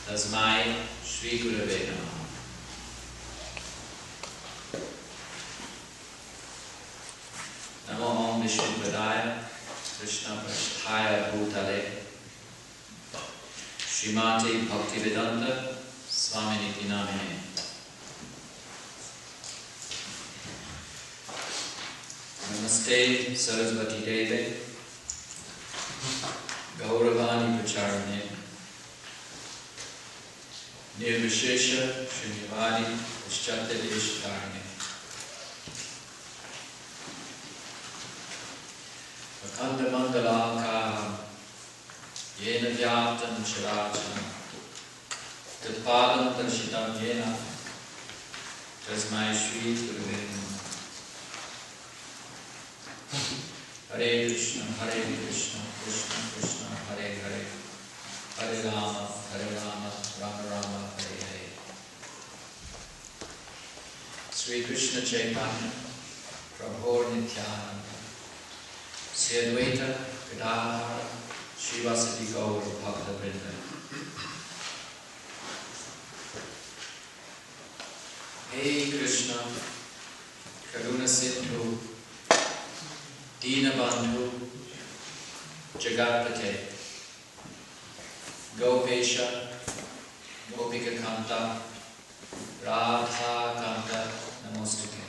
Tasmai Shri Gurave Namaha. Namo Om Vishnu Padaya Krishna Prasthaya Bhutale Srimati Bhaktivedanta Swaminiti Namine. Namaste Saraswati Deve Gauravani Pracharane Nirvishesha Srimivadi Paschatya Deshkarane Akhanda Mandalakaram Yena Vyaptam Charachanam Tatpadam Darshitam Yena Tasmai Shri Gurave Namaha. Hare Krishna, Krishna Krishna, Hare Hare, Hare Rama, Rama Rama, Hare Hare. Sri Krishna Chaitanya, Prabhu Nityananda, Sri Adwaita, Gadadhara, Srivasati Gaur Bhakta Vrinda. Hey Krishna, Karuna Sindhu, Dinabandhu, Jagatpate, Gopesha, Gopika Kanta, Radha Kanta, Namostake.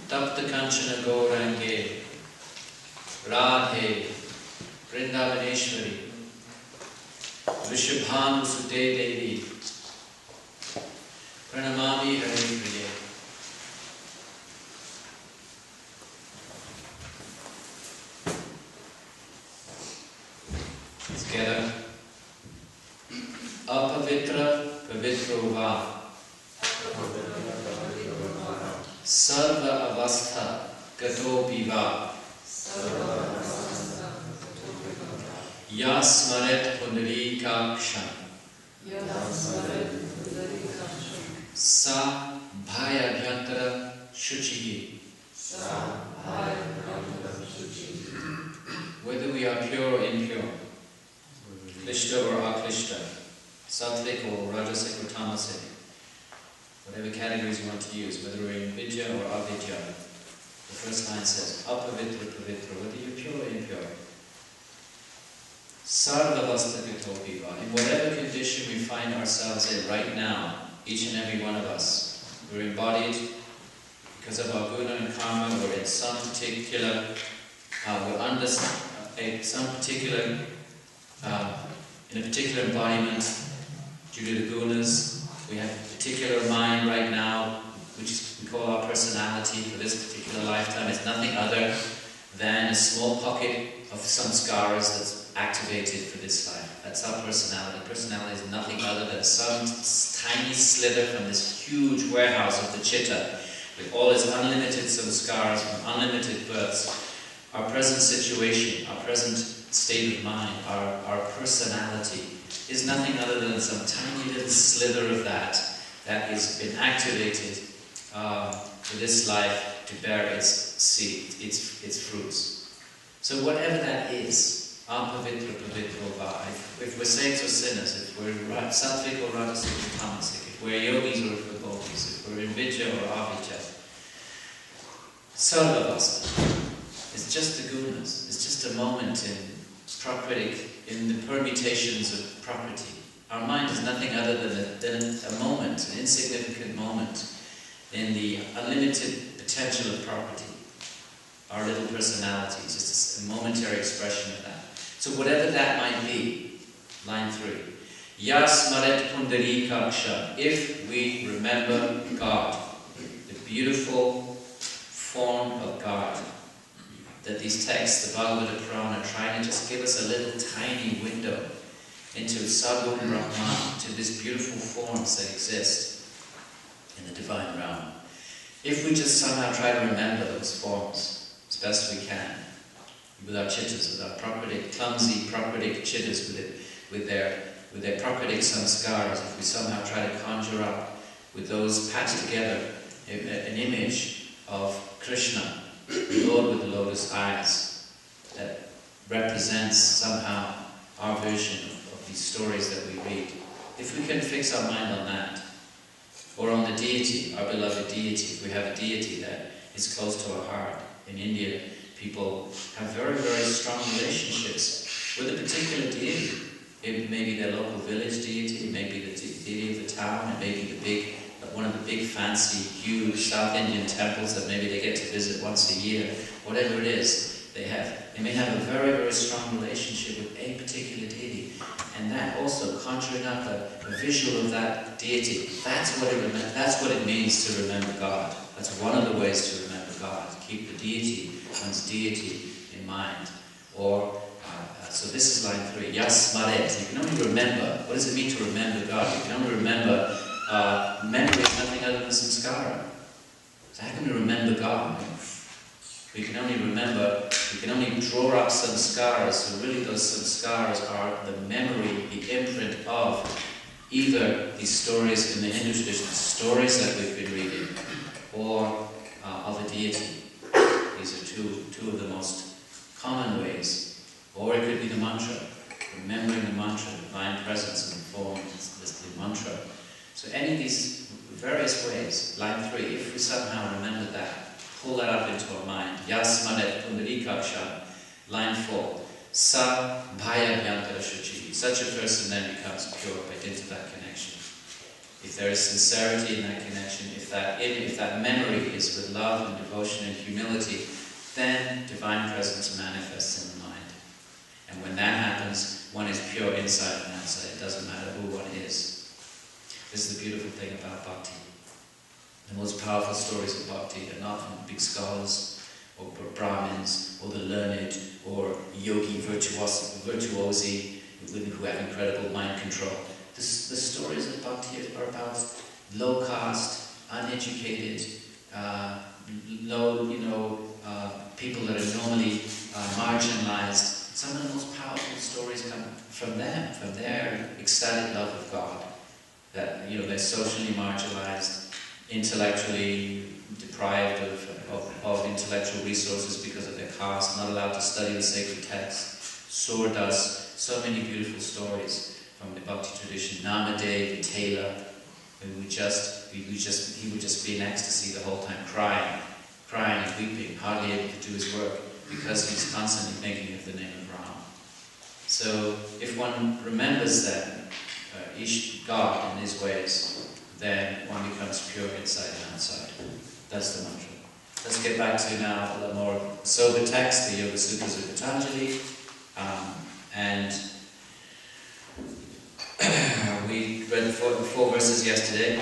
Tapta Kanchana Gaurange, Radhe, Vrindavaneshwari, Vishabhanu Sute Devi, Pranamami Hare Priye. Together. Apavitra Pavitro Va Sarva Avastha Gato Viva Yasmaret Pundari Kakshan Sa Bhaya Bhyantara Shuchihi. Whether we are pure or impure, Klishta or Aklishta, Sattvic or Rajasic or Tamasic, whatever categories you want to use, whether we're in Vidya or Avidya. The first line says, Apavitra Pavitra, whether you're pure or impure. Sarvavasta Gatopiva, in whatever condition we find ourselves in right now, each and every one of us, we're embodied because of our guna and karma, we're in some particular, we're under some particular in a particular embodiment, due to the gunas, we have a particular mind right now, which we call our personality for this particular lifetime. It's nothing other than a small pocket of samskaras that's activated for this life. That's our personality. Personality is nothing other than some tiny slither from this huge warehouse of the chitta, with all its unlimited samskaras from unlimited births. Our present situation, our present state of mind, our personality is nothing other than some tiny little slither of that has been activated for this life to bear its seed, its fruits. So whatever that is, apavitra pavitro va, if we're saints or sinners, if we're sattvic or rajasic or tamasic, if we're yogis or if we're gopis, if we're in vidya or avidya, sarvavasta. It's just the gunas. It's just a moment in prakritic, in the permutations of prakriti. Our mind is nothing other than a moment, an insignificant moment in the unlimited potential of prakriti. Our little personality is just a momentary expression of that. So whatever that might be, line 3. Yasmaret Pundari Kaksha, if we remember God, the beautiful form of God, that these texts, the Bhagavata Purana, are trying to just give us a little tiny window into Sadguru Brahman, to these beautiful forms that exist in the divine realm. If we just somehow try to remember those forms as best we can, with our chittas, with our prakritic, clumsy prakritic chittas, with their prakritic samskaras, if we somehow try to conjure up with those patched together an image of Krishna, the Lord with the lotus eyes, that represents somehow our version of these stories that we read. If we can fix our mind on that, or on the deity, our beloved deity, if we have a deity that is close to our heart. In India, people have very, very strong relationships with a particular deity. It may be their local village deity, it may be the deity of the town, it may be one of the big fancy, huge South Indian temples that maybe they get to visit once a year. Whatever it is, they may have a very, very strong relationship with a particular deity. And that also, conjuring up a visual of that deity, that's what it means to remember God. That's one of the ways to remember God. Keep the deity, one's deity in mind. Or, so this is line 3, Yasmaret. You can only remember. What does it mean to remember God? You can only remember, memory is nothing other than samskara. So how can we remember God? We can only remember, we can only draw up samskaras. So really those samskaras are the memory, the imprint of either these stories in the Hindu tradition, stories that we've been reading, or of a deity. These are two of the most common ways. Or it could be the mantra, remembering the mantra, divine presence in the form, the mantra. So any of these various ways, line 3, if we somehow remember that, pull that up into our mind. Yasmanet pundarikaksha, line 4. Sa bhaya bhyankara shuchi. Such a person then becomes pure by dint of that connection. If there is sincerity in that connection, if that memory is with love and devotion and humility, then divine presence manifests in the mind. And when that happens, one is pure inside and outside. It doesn't matter who one is. This is the beautiful thing about bhakti. The most powerful stories of bhakti are not from big scholars, or Brahmins, or the learned, or yogi virtuosi who have incredible mind control. The stories of bhakti are about low caste, uneducated, people that are normally marginalized. Some of the most powerful stories come from them, from their ecstatic love of God. That they're socially marginalized, intellectually deprived of intellectual resources because of their caste, not allowed to study the sacred text. Surdas, so many beautiful stories from the Bhakti tradition. Namadev, the tailor, he would just be in ecstasy the whole time, crying and weeping, hardly able to do his work because he's constantly thinking of the name of Ram. So if one remembers that God in his ways, then one becomes pure inside and outside. That's the mantra. Let's get back to now a little more sober text, the Yoga Sutras of Patanjali. And we read the four verses yesterday.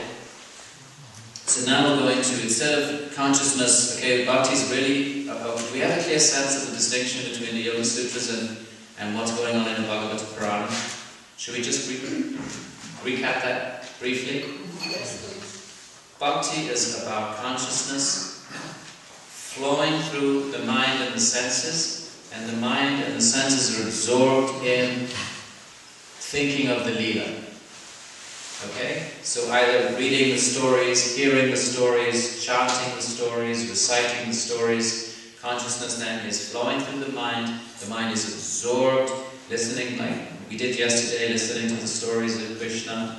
So now we're going to, instead of consciousness, bhakti is really, we have a clear sense of the distinction between the Yoga Sutras and what's going on in the Bhagavata Purana. Should we just recap that briefly? Bhakti is about consciousness flowing through the mind and the senses, and the mind and the senses are absorbed in thinking of the Leela. Okay? So either reading the stories, hearing the stories, chanting the stories, reciting the stories, consciousness then is flowing through the mind is absorbed, listening like we did yesterday, listening to the stories of Krishna,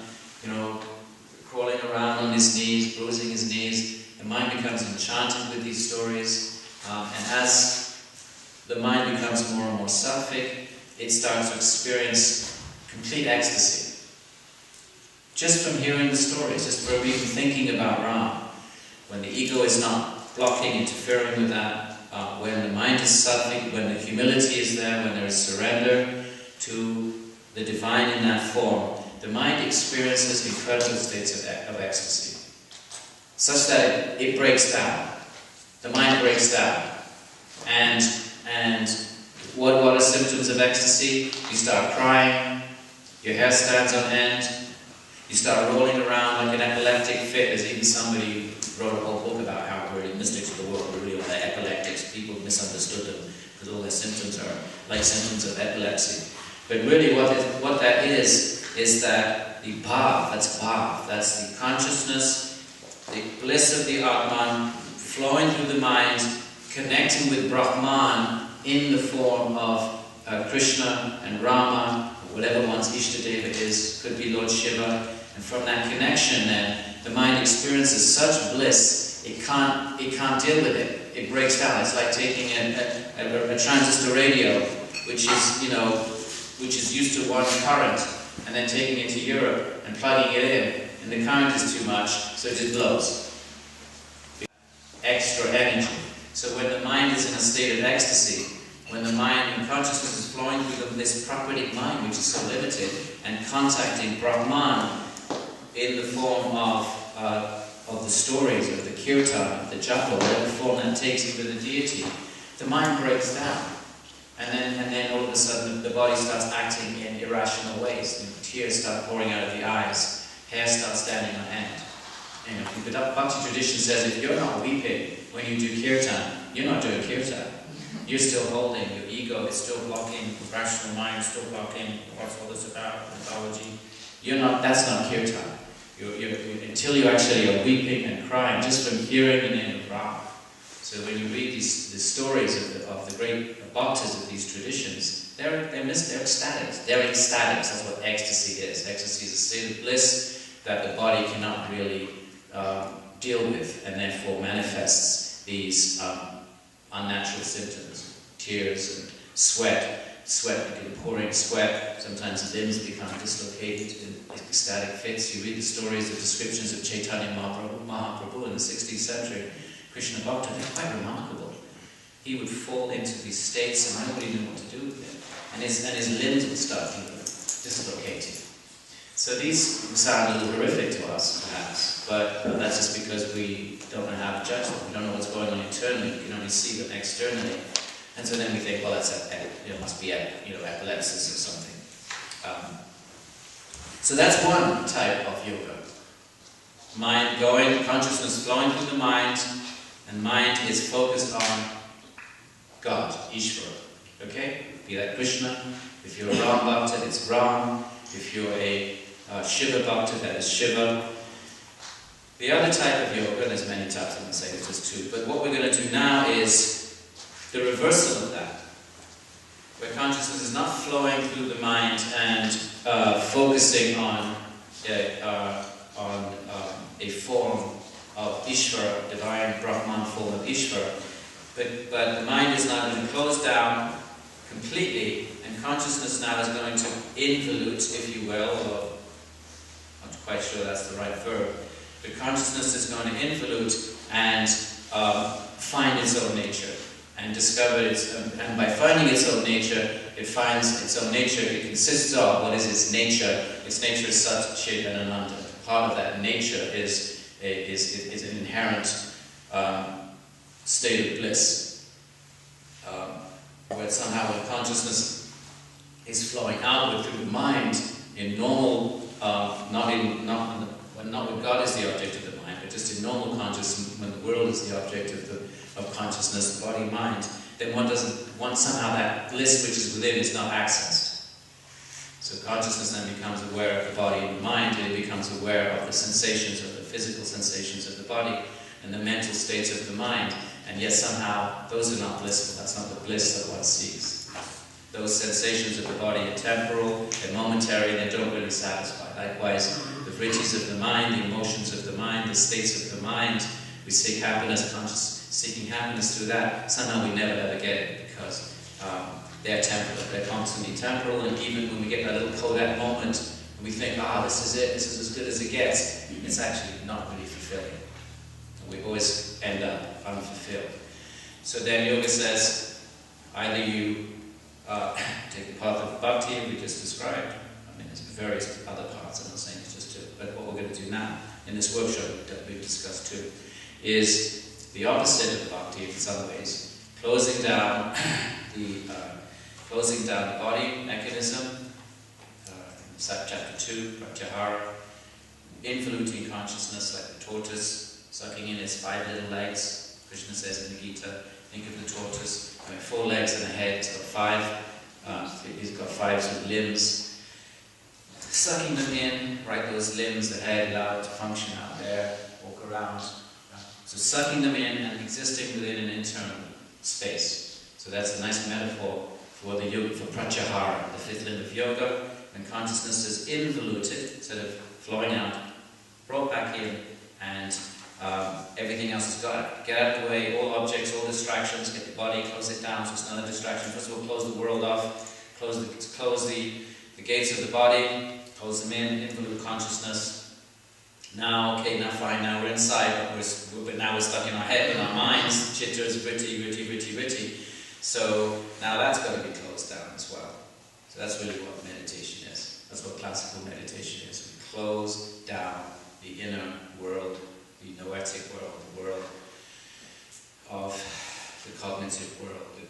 crawling around on his knees, bruising his knees. The mind becomes enchanted with these stories, and as the mind becomes more and more sattvic, it starts to experience complete ecstasy. Just from hearing the stories, just from even thinking about Ram. When the ego is not blocking, interfering with that, when the mind is sattvic, when the humility is there, when there is surrender to the divine in that form, the mind experiences incredible states of ecstasy, such that it breaks down. The mind breaks down. And what are symptoms of ecstasy? You start crying, your hair stands on end, you start rolling around like an epileptic fit. There's even somebody who wrote a whole book about how really mystics of the world were really all the epileptics. People misunderstood them because all their symptoms are like symptoms of epilepsy. But really what that is that the bhav, that's the consciousness, the bliss of the Atman flowing through the mind, connecting with Brahman in the form of Krishna and Rama, whatever one's Ishtadeva is, could be Lord Shiva, and from that connection then, the mind experiences such bliss, it can't deal with it. It breaks down. It's like taking a transistor radio, which is used to one current, and then taking it to Europe and plugging it in, and the current is too much, so it just blows. Extra energy. So when the mind is in a state of ecstasy, when consciousness is flowing through this Prakritic mind, which is so limited, and contacting Brahman in the form of the stories, of the kirtan, of the japa, whatever form that takes with the deity, the mind breaks down. And then all of a sudden the body starts acting in irrational ways. And tears start pouring out of the eyes. Hair starts standing on end. The Bhakti tradition says if you're not weeping when you do kirtan, you're not doing kirtan. You're still holding, your ego is still blocking, the rational mind is still blocking, what's all this about, mythology. That's not kirtan. Until you actually are weeping and crying just from hearing the name of Rama. So when you read these stories of the great bhaktas of these traditions, they're ecstatic. They're ecstatic. That's what ecstasy is. Ecstasy is a state of bliss that the body cannot really deal with, and therefore manifests these unnatural symptoms: tears and sweat, pouring sweat. Sometimes limbs become dislocated in ecstatic fits. You read the stories, the descriptions of Chaitanya Mahaprabhu in the 16th century, Krishna Bhakta, they're quite remarkable. He would fall into these states and nobody knew what to do with him. And his limbs would start dislocating. So these sound a little horrific to us, perhaps, but that's just because we don't know how to judge them. We don't know what's going on internally. We can only see them externally. And so then we think, well, that's must be epilepsis or something. So that's one type of yoga. Mind going, consciousness flowing through the mind, and mind is focused on God, Ishvara. Okay? Be that Krishna. If you're a Ram Bhakta, it's Ram. If you're a Shiva Bhakta, that is Shiva. The other type of yoga, there's many types, I'm going to say there's just two, but what we're going to do now is the reversal of that, where consciousness is not flowing through the mind and focusing on a form of Ishvara, divine Brahman form of Ishvara, but the mind is now going to close down completely, and consciousness now is going to involute, if you will, or I'm not quite sure that's the right verb, but consciousness is going to involute and find its own nature, and discover and by finding its own nature, it finds its own nature. It consists of, what is its nature? Its nature is Sat, Chit and Ananda. Part of that nature is an inherent state of bliss, where somehow when consciousness is flowing outward through the mind in normal, not when God is the object of the mind, but just in normal consciousness, when the world is the object of consciousness, body, mind, then one somehow that bliss which is within is not accessed. So consciousness then becomes aware of the body and the mind, and it becomes aware of the sensations, of the physical sensations of the body, and the mental states of the mind, and yet somehow those are not blissful. That's not the bliss that one seeks. Those sensations of the body are temporal, they're momentary, and they don't really satisfy. Likewise, the vrittis of the mind, the emotions of the mind, the states of the mind, we seek happiness, seeking happiness through that, somehow we never ever get it, because they're temporal, they're constantly temporal, and even when we get that little Kodak moment, we think, this is it, this is as good as it gets, it's actually not really fulfilling. We always end up unfulfilled. So then yoga says, either you take the path of bhakti we just described. I mean, there's various other paths, I'm not saying it's just two, but what we're going to do now, in this workshop that we've discussed too, is the opposite of bhakti in some ways, closing down the body mechanism, chapter 2, Pratyahara, involuting consciousness like the tortoise, sucking in its 5 little legs. Krishna says in the Gita, think of the tortoise, having 4 legs and a head, it's got 5, he's got 5 sort of limbs. Sucking them in, right, those limbs, the head, allow it to function out there, walk around. So sucking them in and existing within an internal space. So that's a nice metaphor for pratyahara, the fifth limb of yoga, when consciousness is involuted, instead of flowing out, brought back in, and everything else has got to get out of the way, all objects, all distractions, get the body, close it down so it's not a distraction. First of all, close the world off, close the gates of the body, close them in, involute consciousness. Now, okay, now fine, now we're inside, but now we're stuck in our head, in our minds, chitters, vritti. So now that's got to be closed down as well. So that's really what meditation is. That's what classical meditation is. We close down the inner world, the noetic world, the world of the cognitive world, the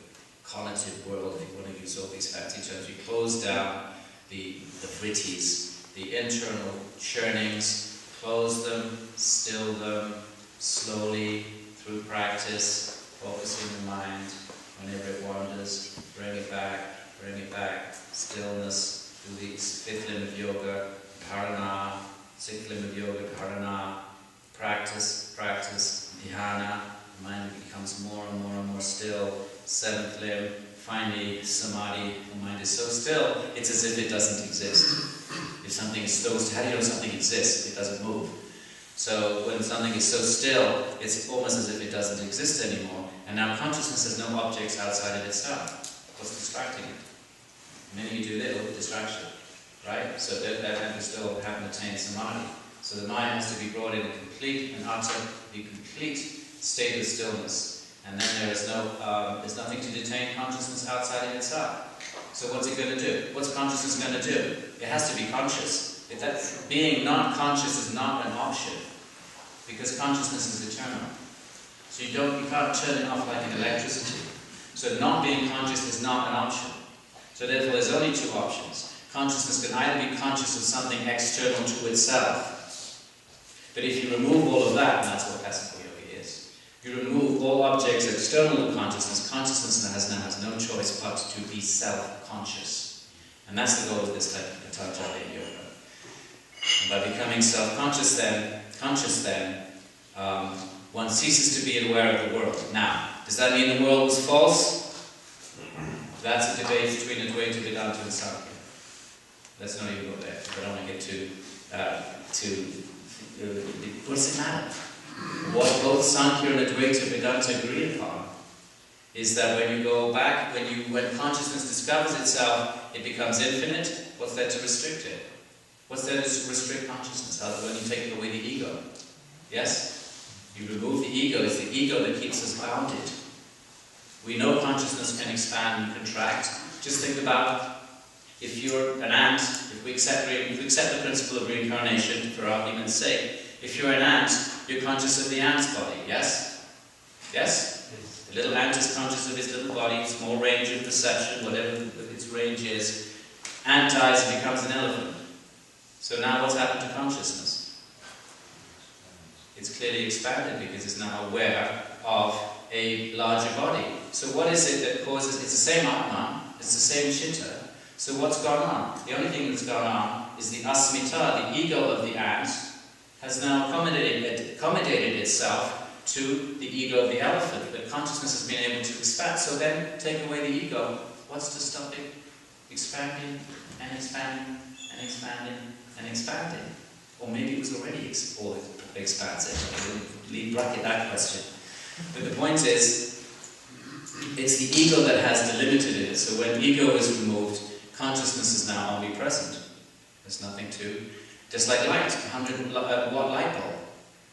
conative world, if you want to use all these fancy terms. We close down the vrittis, the internal churnings, close them, still them, slowly, through practice, focusing the mind, whenever it wanders, bring it back, stillness, do the fifth limb of yoga, dharana, sixth limb of yoga, dharana, practice, dhyana, the mind becomes more and more still, seventh limb, finally samadhi, the mind is so still, it's as if it doesn't exist. If something is so still, how do you know something exists? It doesn't move. So when something is so still, it's almost as if it doesn't exist anymore. And now consciousness has no objects outside of itself. What's distracting it? Many of you do little distraction, right? So that we still haven't attained samadhi. So the mind has to be brought in a complete and utter, the complete state of stillness. And then there's nothing to detain consciousness outside of itself. So what's it going to do? What's consciousness going to do? It has to be conscious. If that being not conscious is not an option, because consciousness is eternal. So you can't turn it off like an electricity. So not being conscious is not an option. So therefore there's only two options. Consciousness can either be conscious of something external to itself, but if you remove all of that, and that's what classical yoga is, you remove all objects external to consciousness, consciousness now has no choice but to be self-conscious. And that's the goal of this type of Patanjali yoga. And by becoming self-conscious then, one ceases to be aware of the world. Now, does that mean the world was false? That's a debate between Adwaita, Vedanta and Sankhya. Let's not even go there. I don't want to get too what does it matter? What both Sankhya and Adwaita Vedanta agree upon is that when you go back, when consciousness discovers itself, it becomes infinite. What's there to restrict it? What's there to restrict consciousness? When you take away the ego? Yes? You remove the ego, it's the ego that keeps us bounded. We know consciousness can expand and contract. Just think about if you're an ant, if we accept the principle of reincarnation for argument's sake, if you're an ant, you're conscious of the ant's body, yes? Yes? The little ant is conscious of his little body, small range of perception, whatever its range is. Ant dies and becomes an elephant. So now what's happened to consciousness? It's clearly expanded because it's now aware of a larger body. So what is it that causes, it's the same Atman, it's the same Chitta. So what's gone on? The only thing that's gone on is the asmita, the ego of the ant, has now accommodated itself to the ego of the elephant, but consciousness has been able to expand. So then, take away the ego, what's to stop it expanding and expanding and expanding and expanding? Or maybe it was already expansive. Leave bracket that question. But the point is, it's the ego that has delimited it. So when ego is removed, consciousness is now omnipresent. There's nothing to... Just like light, 100-watt light bulb.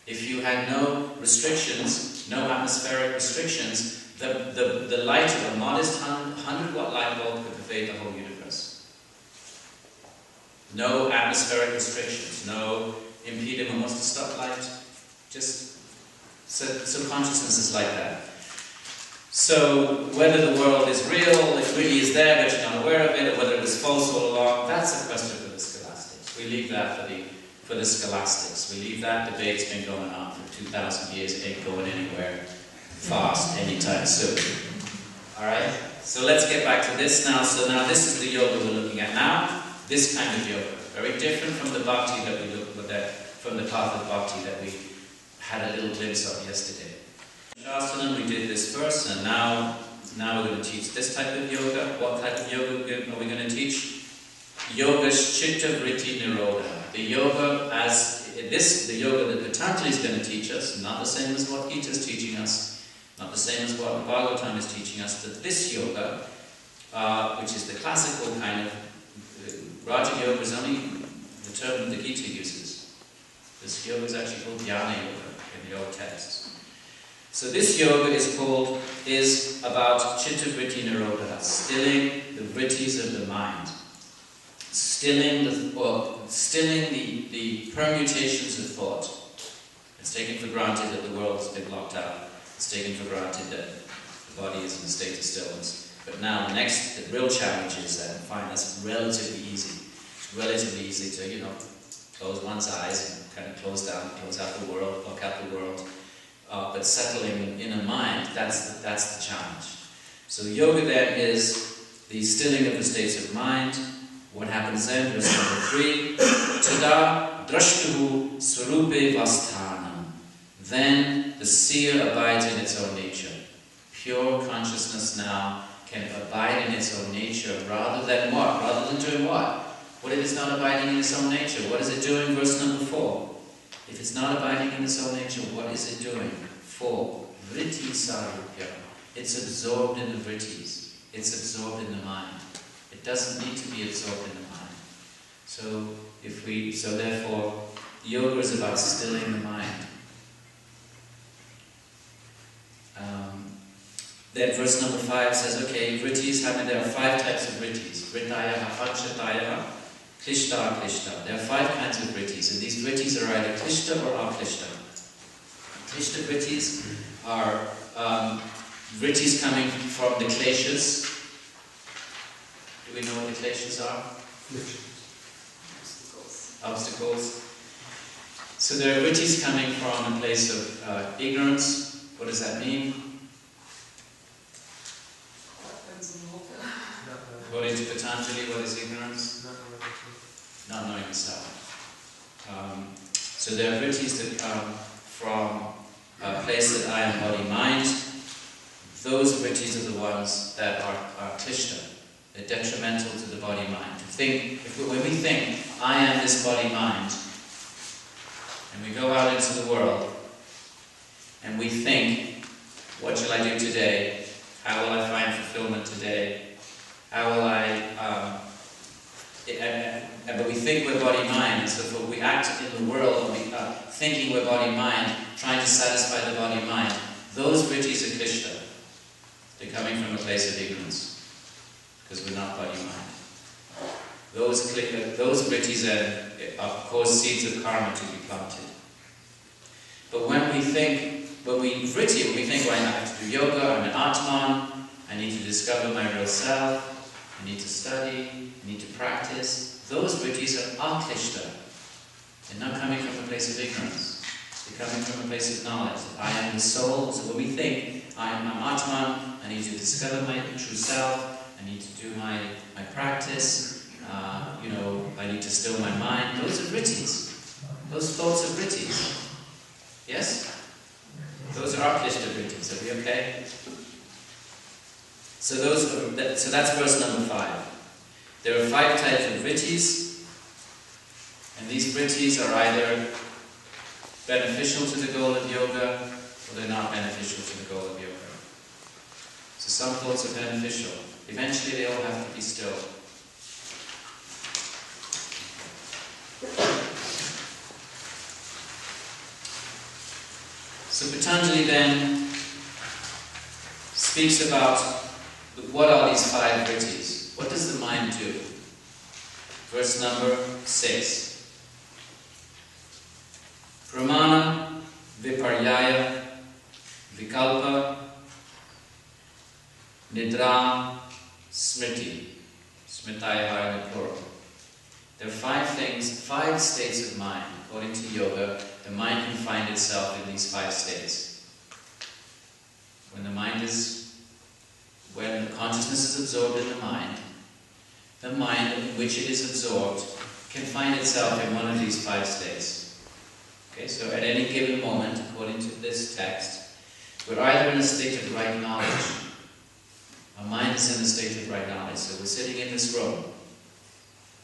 If you had no restrictions, no atmospheric restrictions, the light of a modest 100-watt light bulb could pervade the whole universe. No atmospheric restrictions, no impediment. What's to stop light? Just so consciousness is like that. So whether the world is real, it really is there, but you're not aware of it, or whether it was false all along, that's a question for the scholastics. We leave that for the scholastics. We leave that debate's been going on for 2,000 years. It ain't going anywhere fast anytime soon. Alright? So let's get back to this now. So now this is the yoga we're looking at now. This kind of yoga. Very different from the bhakti that we looked at, from the path of bhakti that we had a little glimpse of yesterday. Shasana, we did this first, and now now we're going to teach this type of yoga. What type of yoga are we going to teach? Yoga Chitta Vritti Nirodha. The yoga the yoga that Patanjali is going to teach us, not the same as what Gita is teaching us, not the same as what Bhagavatam is teaching us, but this yoga, which is the classical kind of, Raja Yoga is only the term the Gita uses. This yoga is actually called Dhyana Yoga in the old texts. So this yoga is about Chitta Vritti Nirodha, stilling the vrittis of the mind. Stilling the permutations of thought. It's taken for granted that the world has been locked out. It's taken for granted that the body is in a state of stillness. But now, the real challenge is that find that's relatively easy. It's relatively easy to, close one's eyes and kind of close out the world, block out the world. But settling in a mind, that's the challenge. So yoga then is the stilling of the states of mind. What happens then? Verse number 3. Tada drashtuhu swarupe vasthanam. Then the seer abides in its own nature. Pure consciousness now can abide in its own nature rather than what? Rather than doing what? What if it's not abiding in its own nature? What is it doing? Verse number 4. If it's not abiding in its own nature, what is it doing? 4. Vritti sarupya. It's absorbed in the vrittis. It's absorbed in the mind. It doesn't need to be absorbed in the mind. So therefore, yoga is about stilling the mind. Then verse number 5 says, okay, vrittis, there are 5 types of vrittis. Vrittayaha, panchatayaha, klishta, klishta. There are 5 kinds of vrittis, and these vrittis are either klishta or aklishta. Klishta vrittis are vrittis coming from the kleshas. Do we know what the kleshas are? Obstacles. So there are vrittis coming from a place of ignorance. What does that mean? According to Patanjali, what is ignorance? Not knowing the self. So there are vrittis that come from a place that I am body mind. Those vrittis are the ones that are klishta. They're detrimental to the body mind. When we think, I am this body mind, and we go out into the world, and we think, what shall I do today? How will I find fulfillment today? How will but we think we're body mind, and so we act in the world, thinking we're body mind, trying to satisfy the body mind. Those vrittis are klishta. They're coming from a place of ignorance. Because we're not body mind. Those vrittis cause seeds of karma to be planted. But when we think, well, I have to do yoga, I'm an Atman, I need to discover my real self, I need to study, I need to practice. Those vrittis are aklishta. They're not coming from a place of ignorance. They're coming from a place of knowledge. I am the soul. So when we think, I'm Atman, I need to discover my true self, I need to do my practice, I need to still my mind. Those are vrittis. Those thoughts are vrittis. Yes? Those are aklishta vrittis. Are we okay? So that's verse number 5. There are 5 types of vrittis, and these vrittis are either beneficial to the goal of yoga, or they're not beneficial to the goal of yoga. So some thoughts are beneficial. Eventually they all have to be still. So Patanjali then speaks about what are these 5 vrittis. What does the mind do? Verse number 6. Pramana, viparyaya, vikalpa, nidra, smriti. Smritaya in the plural. There are 5 things, 5 states of mind. According to yoga, the mind can find itself in these 5 states. When the consciousness is absorbed in the mind in which it is absorbed can find itself in one of these 5 states. Okay, so at any given moment, according to this text, we're either in a state of right knowledge, Our mind is in the state of right knowledge. So we're sitting in this room.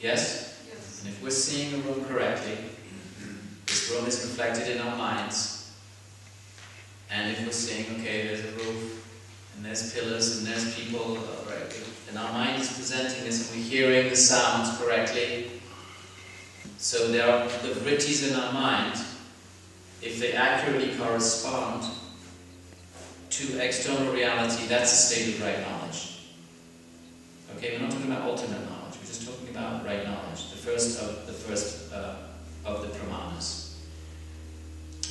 Yes? Yes. And if we're seeing the room correctly, this room is reflected in our minds. And if we're seeing, okay, there's a roof, and there's pillars, and there's people, right? And our mind is presenting this, and we're hearing the sounds correctly. So there are the vrittis in our mind, if they accurately correspond to external reality, that's a state of right knowledge. Okay, we're not talking about ultimate knowledge, we're just talking about right knowledge, the first of the pramanas.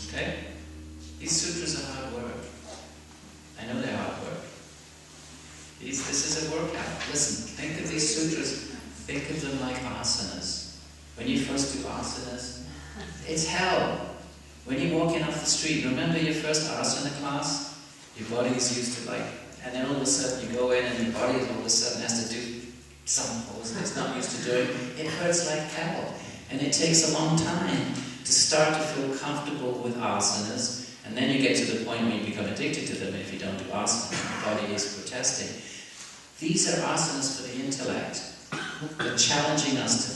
Okay? These sutras are hard work. I know they're hard work. This is a workout. Listen, think of these sutras, think of them like asanas. When you first do asanas, it's hell. When you walk in off the street, remember your first asana class? Your body is used to and then all of a sudden you go in and your body all of a sudden has to do some pose that it's not used to doing. It hurts like hell. And it takes a long time to start to feel comfortable with asanas, and then you get to the point where you become addicted to them. If you don't do asana, your body is protesting. These are asanas for the intellect. They're challenging us to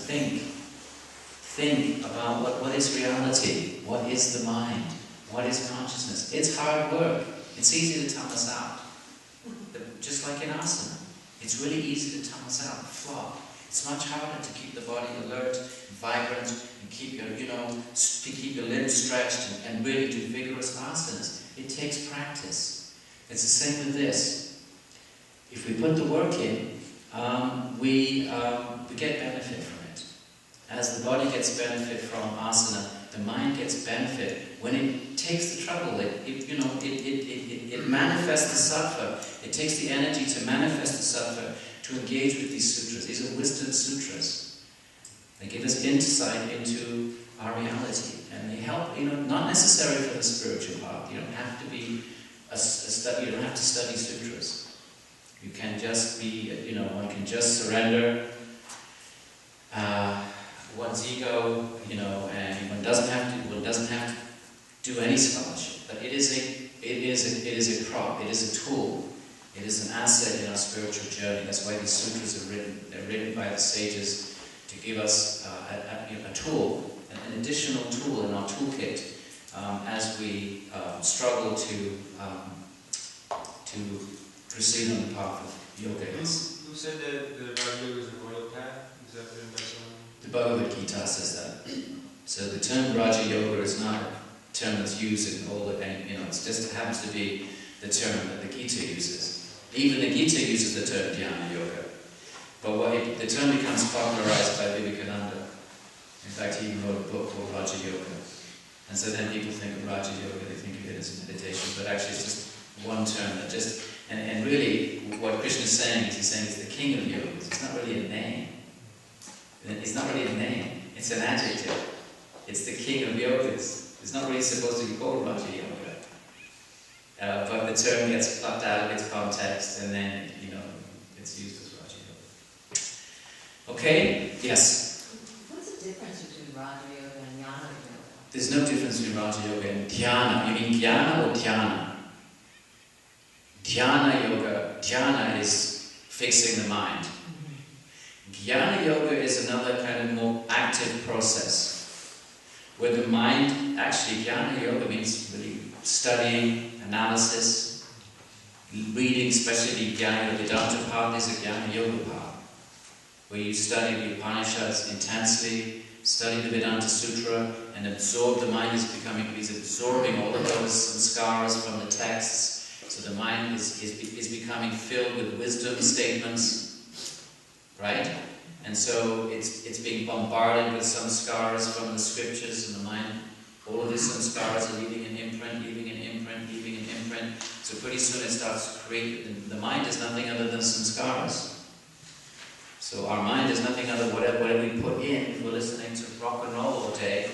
think about what is reality, what is the mind, what is consciousness. It's hard work. It's easy to tell us out. Just like in asana. It's really easy to tell us out, flop. It's much harder to keep the body alert, vibrant, and keep your limbs stretched and really do vigorous asanas. It takes practice. It's the same with this. If we put the work in, we get benefit from it. As the body gets benefit from asana, the mind gets benefit. When it takes the trouble, it manifests the sattva. It takes the energy to manifest the sattva, to engage with these sutras. These are wisdom sutras. They give us insight into our reality, and they help. Not necessarily for the spiritual path. You don't have to be you don't have to study sutras. You can just be. One can just surrender one's ego. And one doesn't have to do any scholarship. But it is a prop. It is a tool. It is an asset in our spiritual journey. That's why these sutras are written. They're written by the sages to give us a tool, an additional tool in our toolkit as we struggle to proceed on the path of yoga. Who said that the Raja Yoga is a royal path? Is that written by someone? The Bhagavad Gita says that. So the term Raja Yoga is not a term that's used in all the, it just happens to be the term that the Gita uses. Even the Gita uses the term Dhyana Yoga. But the term becomes popularized by Vivekananda. In fact, he even wrote a book called Raja Yoga. And so then people think of Raja Yoga, they think of it as meditation, but actually it's just one term that just, and really what Krishna is saying is, he's saying it's the king of yogas. It's not really a name. It's not really a name, it's an adjective. It's the king of yogas. It's not really supposed to be called Raja Yoga. But the term gets plucked out of its context, and then, it's used as Raja Yoga. Okay? Yes? What's the difference between Raja Yoga and Jnana Yoga? There's no difference between Raja Yoga and Dhyana. You mean Jnana or Dhyana? Dhyana Yoga, Dhyana is fixing the mind. Jnana Yoga is another kind of more active process, where the mind, actually Jnana Yoga means really studying, analysis, reading, especially Jnana Vedanta path is a Jnana Yoga path, where you study the Upanishads intensely, study the Vedanta Sutra, and absorb. The mind is absorbing all of those samskaras from the texts. So the mind is becoming filled with wisdom statements, right? And so it's being bombarded with samskaras from the scriptures, and the mind, all of these samskaras are leaving an imprint, leaving an imprint, leaving an imprint. So pretty soon it starts to create, the mind is nothing other than samskaras. So our mind is nothing other than whatever we put in. If we're listening to rock and roll all day,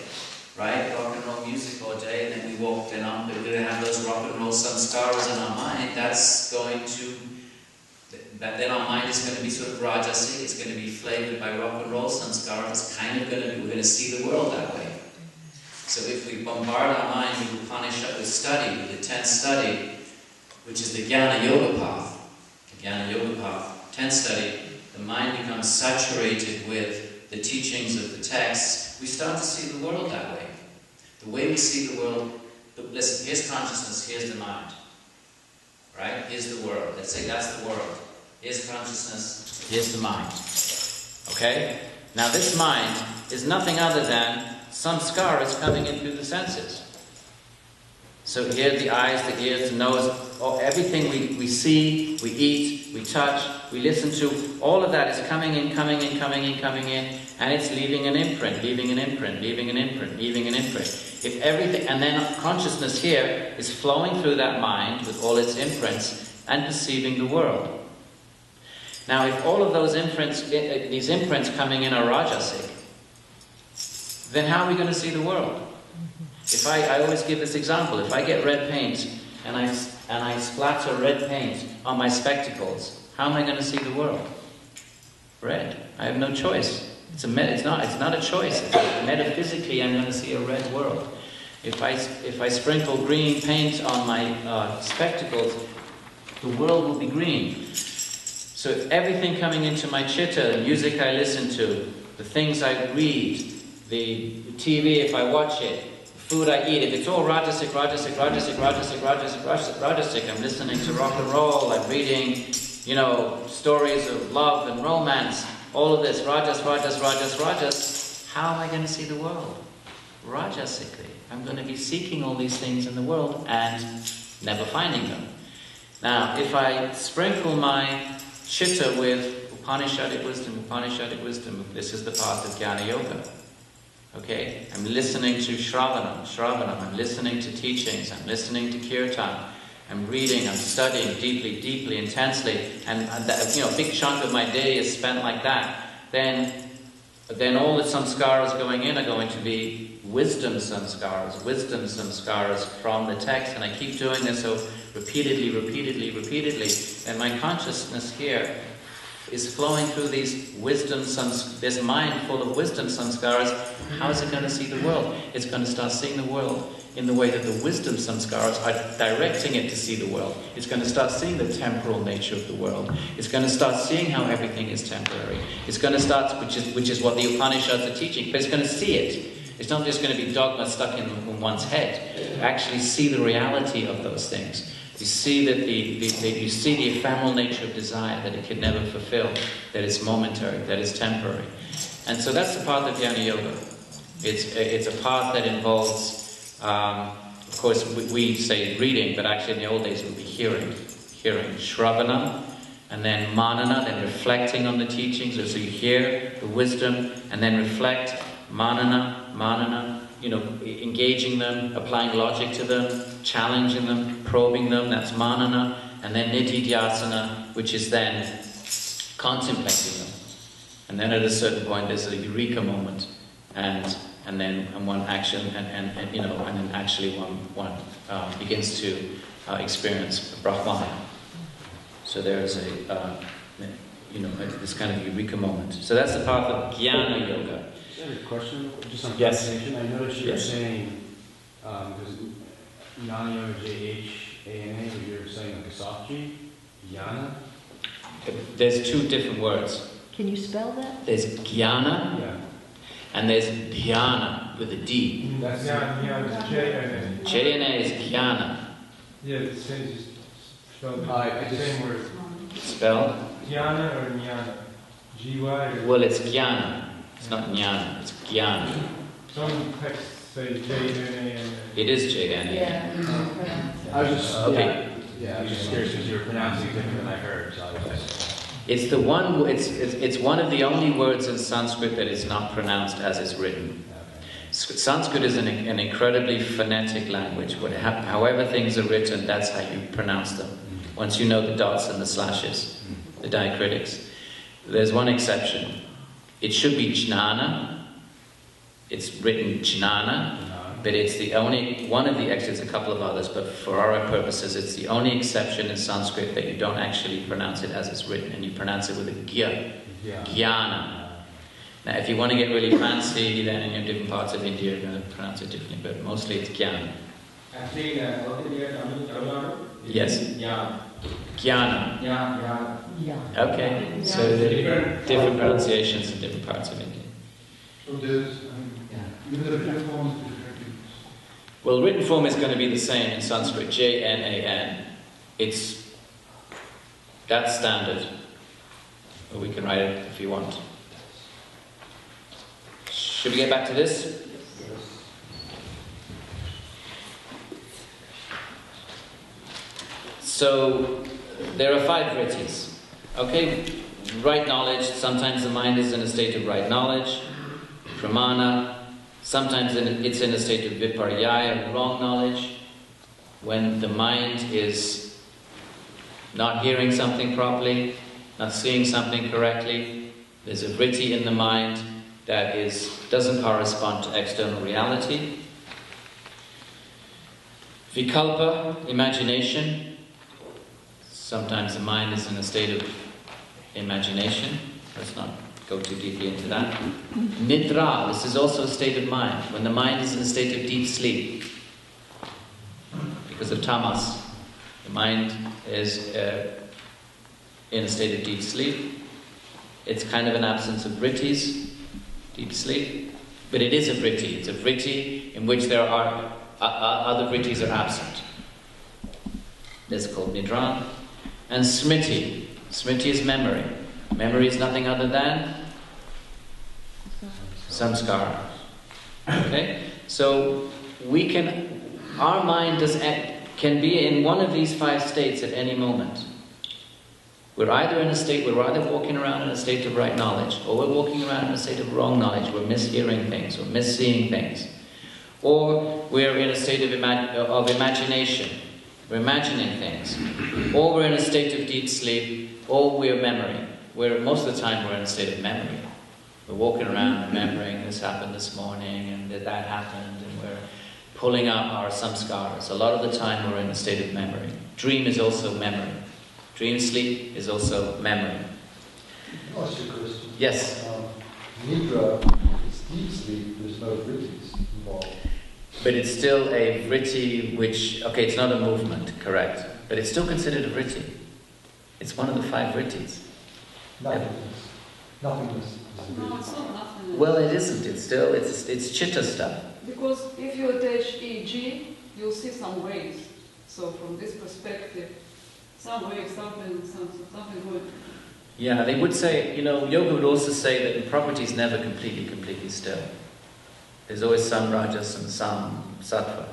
right? Rock and roll music all day, and then we're going to have those rock and roll samskaras in our mind. Then our mind is going to be sort of rajasic. It's going to be flavored by rock and roll samskaras. We're going to see the world that way. So if we bombard our mind with Upanishad, with study, with intense study, which is the Jnana Yoga path, Jnana Yoga path, 10th study, the mind becomes saturated with the teachings of the texts, we start to see the world that way. The way we see the world, listen, here's consciousness, here's the mind. Right? Here's the world. Let's say that's the world. Here's consciousness, here's the mind. Okay? Now this mind is nothing other than samskaras coming in through the senses. So here the eyes, the ears, the nose, everything we see, we eat, we touch, we listen to, all of that is coming in, and it's leaving an imprint, leaving an imprint, leaving an imprint, leaving an imprint. If everything, and then consciousness here is flowing through that mind with all its imprints and perceiving the world. Now if all of those imprints, these imprints coming in are rajasic, then how are we going to see the world? If I always give this example, if I get red paint and I splatter red paint on my spectacles, how am I going to see the world? Red. I have no choice. It's not a choice. Metaphysically, I'm going to see a red world. If I sprinkle green paint on my spectacles, the world will be green. So everything coming into my chitta, the music I listen to, the things I read, the TV if I watch it, food I eat, if it's all rajasic, I'm listening to rock and roll, I'm reading, stories of love and romance, all of this, rajas, how am I going to see the world? Rajasically. I'm going to be seeking all these things in the world and never finding them. Now, if I sprinkle my chitta with Upanishadic wisdom, this is the path of Jnana Yoga. Okay, I'm listening to Shravanam, I'm listening to teachings, I'm listening to Kirtan, I'm reading, I'm studying deeply, intensely, and a big chunk of my day is spent like that, then all the samskaras going in are going to be wisdom samskaras from the text, and I keep doing this so repeatedly, and my consciousness here is flowing through these this mind full of wisdom samskaras. How is it going to see the world? It's going to start seeing the world in the way that the wisdom samskaras are directing it to see the world. It's going to start seeing the temporal nature of the world. It's going to start seeing how everything is temporary. It's going to start, which is what the Upanishads are teaching, but it's going to see it. It's not just going to be dogma stuck in one's head. Actually see the reality of those things. You see that you see the ephemeral nature of desire, that it can never fulfill, that it's momentary, that it's temporary. And so that's the path of Jnana Yoga. It's a path that involves, of course, we say reading, but actually in the old days it would be hearing, Shravana, and then Manana, then reflecting on the teachings. So you hear the wisdom, and then reflect, Manana, engaging them, applying logic to them, challenging them, probing them, that's Manana, and then Nididhyasana, which is then contemplating them. And then at a certain point there's a eureka moment, and then one action, and then actually one begins to experience Brahman. So there's this kind of eureka moment. So that's the path of Jnana Yoga. I have a question, just on Yes. clarification. I noticed you were saying, because Jnana Yoga, Jhana, but you're saying like a soft G, Jnana? There's two different words. Can you spell that? There's Jnana, Yeah. and there's Dhyana with a D. That's Jnana, Jnana. Jnana is Jnana. Yeah, it says you spelled I the just- same word. Spell? Jnana or Jnana? G-Y or... Well, it's Jnana. It's not Jnana, it's Jnana. Some texts say J-N-A-N. It is Jnana. I was just, Okay. I was just curious because you were pronouncing it different than I heard, so I was just... It's the one. It's one of the only words in Sanskrit that is not pronounced as it's written. Sanskrit is an incredibly phonetic language. However things are written, that's how you pronounce them. Once you know the dots and the slashes, the diacritics. There's one exception. It should be jnana. It's written jnana, but it's the only one of the. Actually, there's a couple of others, but for our purposes, it's the only exception in Sanskrit that you don't actually pronounce it as it's written, and you pronounce it with a gya, jnana. Now, if you want to get really fancy, then in different parts of India, you're going to pronounce it differently, but mostly it's jnana. Actually, Tamil Nadu? Yes. Yeah. Jnana. Okay, so different pronunciations in different parts of India. So there's, even the written form is different. Well, written form is going to be the same in Sanskrit, J-N-A-N. That's standard. Or we can write it if you want. Should we get back to this? So, there are 5 vrittis. Okay, right knowledge, sometimes the mind is in a state of right knowledge. Pramana, sometimes it's in a state of viparyaya, wrong knowledge. When the mind is not hearing something properly, not seeing something correctly, there's a vritti in the mind that doesn't correspond to external reality. Vikalpa, imagination. Sometimes the mind is in a state of imagination. Let's not go too deeply into that. Nidra, this is also a state of mind. When the mind is in a state of deep sleep. Because of tamas. The mind is in a state of deep sleep. It's kind of an absence of vrittis, deep sleep. But it is a vritti. It's a vritti in which there are other vrittis are absent. This is called nidra. And smriti. Smriti is memory. Memory is nothing other than samskara. Okay? So our mind can be in one of these 5 states at any moment. We're either walking around in a state of right knowledge, or we're walking around in a state of wrong knowledge. We're mishearing things, or misseeing things. Or we're in a state of imagination. We're imagining things. Or we're in a state of deep sleep, or we're memory. Most of the time we're in a state of memory. We're walking around remembering this happened this morning, and that happened, and we're pulling up our samskaras. A lot of the time we're in a state of memory. Dream is also memory. Dream sleep is also memory. I'll ask you a question. Yes? Nidra is deep sleep, there's no vrittis involved. But it's still a vritti which, it's not a movement, correct. But it's still considered a vritti. It's one of the 5 vrittis. Nothingness. Nothingness is a No, vritti. it's not nothingness. Well, it isn't. It's chitta stuff. Because if you attach EG, you'll see some waves. So from this perspective, some waves, something good. Yeah, they would say, yoga would also say that the property is never completely still. There's always some rajas and some sattva.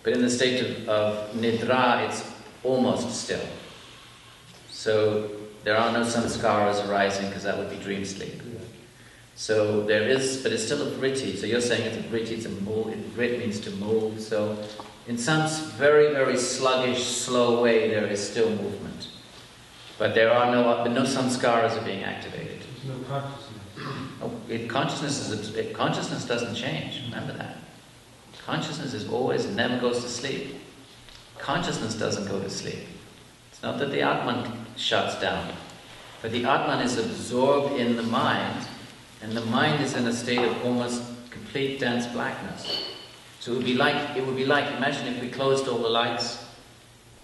But in the state of nidra, it's almost still. So there are no samskaras arising because that would be dream sleep. So there is, but it's still a vritti. So you're saying it's a vritti, it's a mold. Vrit means to move. So in some very, very sluggish, slow way, there is still movement. But there are no samskaras are being activated. There's no consciousness. Consciousness doesn't change. Remember that. Consciousness is always, never goes to sleep. Consciousness doesn't go to sleep. It's not that the Atman shuts down, but the Atman is absorbed in the mind, and the mind is in a state of almost complete dense blackness. So it would be like, imagine if we closed all the lights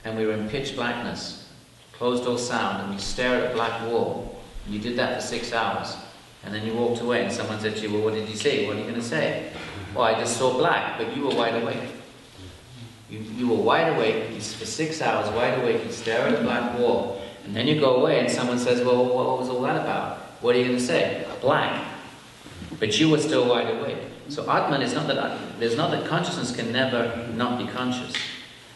and we were in pitch blackness, closed all sound, and we stare at a black wall. And you did that for 6 hours. And then you walked away and someone said to you, well, what did you say? What are you going to say? Well, I just saw black, but you were wide awake. You were wide awake for 6 hours, wide awake, you stare at a black wall. And then you go away and someone says, well, what was all that about? What are you going to say? Black. But you were still wide awake. So Atman is not that consciousness can never not be conscious.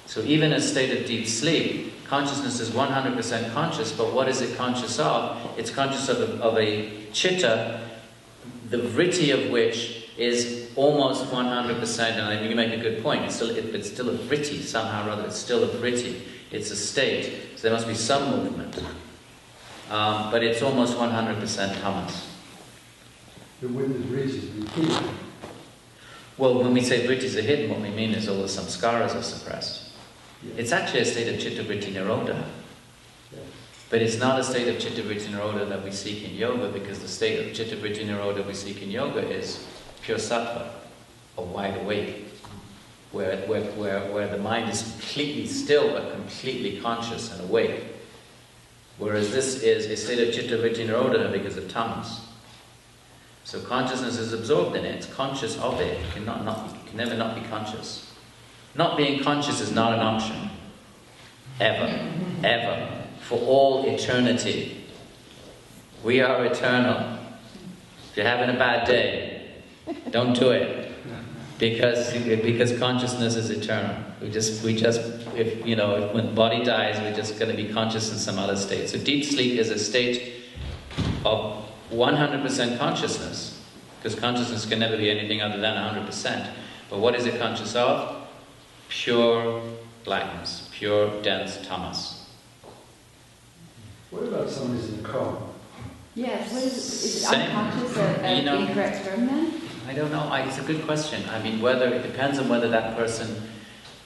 So even in a state of deep sleep, consciousness is 100% conscious, but what is it conscious of? It's conscious of a chitta, the vritti of which is almost 100%, and you make a good point, it's still a vritti, somehow or other, it's still a vritti, it's a state, so there must be some movement. But it's almost 100% tamas. The wind is reaches the key. Well, when we say vrittis are hidden, what we mean is all the samskaras are suppressed. It's actually a state of chitta-vritti nirodha. But it's not a state of chitta-vritti nirodha that we seek in yoga, because the state of chitta-vritti nirodha we seek in yoga is pure sattva, or wide awake. where the mind is completely still but completely conscious and awake. Whereas this is a state of chitta vritti nirodha because of tamas. So consciousness is absorbed in it, it's conscious of it, it can never not be conscious. Not being conscious is not an option. Ever. Ever. For all eternity. We are eternal. If you're having a bad day, don't do it. Because consciousness is eternal. We just if when the body dies, we're just going to be conscious in some other state. So deep sleep is a state of 100% consciousness, because consciousness can never be anything other than 100%. But what is it conscious of? Pure blackness, pure dense tamas. What about someone who's in a coma? Yes, what is it Same. unconscious an incorrect term then? I don't know. It's a good question. I mean, it depends on whether that person,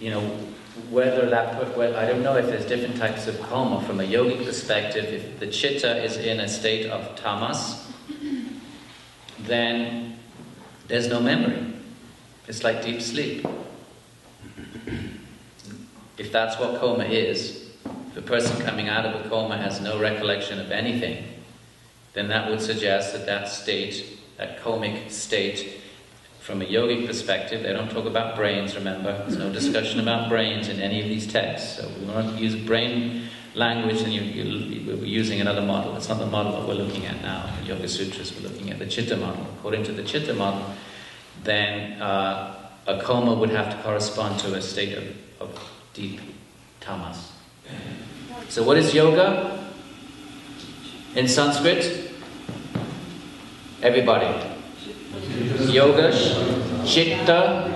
I don't know if there's different types of coma. From a yogic perspective, if the chitta is in a state of tamas, then there's no memory. It's like deep sleep. If that's what coma is, if a person coming out of a coma has no recollection of anything, then that would suggest that state, that comic state, from a yogic perspective, they don't talk about brains, remember? There's no discussion about brains in any of these texts. So we won't use brain language, and we're using another model. It's not the model that we're looking at now. In Yoga Sutras, we're looking at the Chitta model. According to the Chitta model, then a coma would have to correspond to a state of deep tamas. So what is yoga in Sanskrit? Everybody. Yoga, chitta,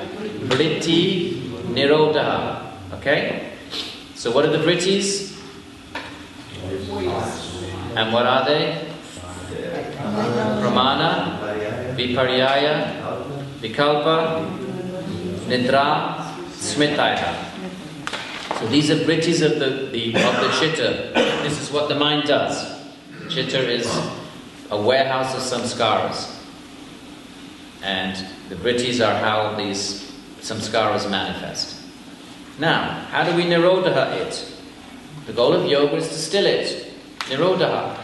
vritti, nirodha. Okay? So what are the vrittis? And what are they? Pramana, viparyaya, vikalpa, nidra, smitaya. So these are vrittis of the chitta. This is what the mind does. Chitta is a warehouse of samskaras. And the vrittis are how these samskaras manifest. Now, how do we nirodha it? The goal of yoga is to still it. Nirodha,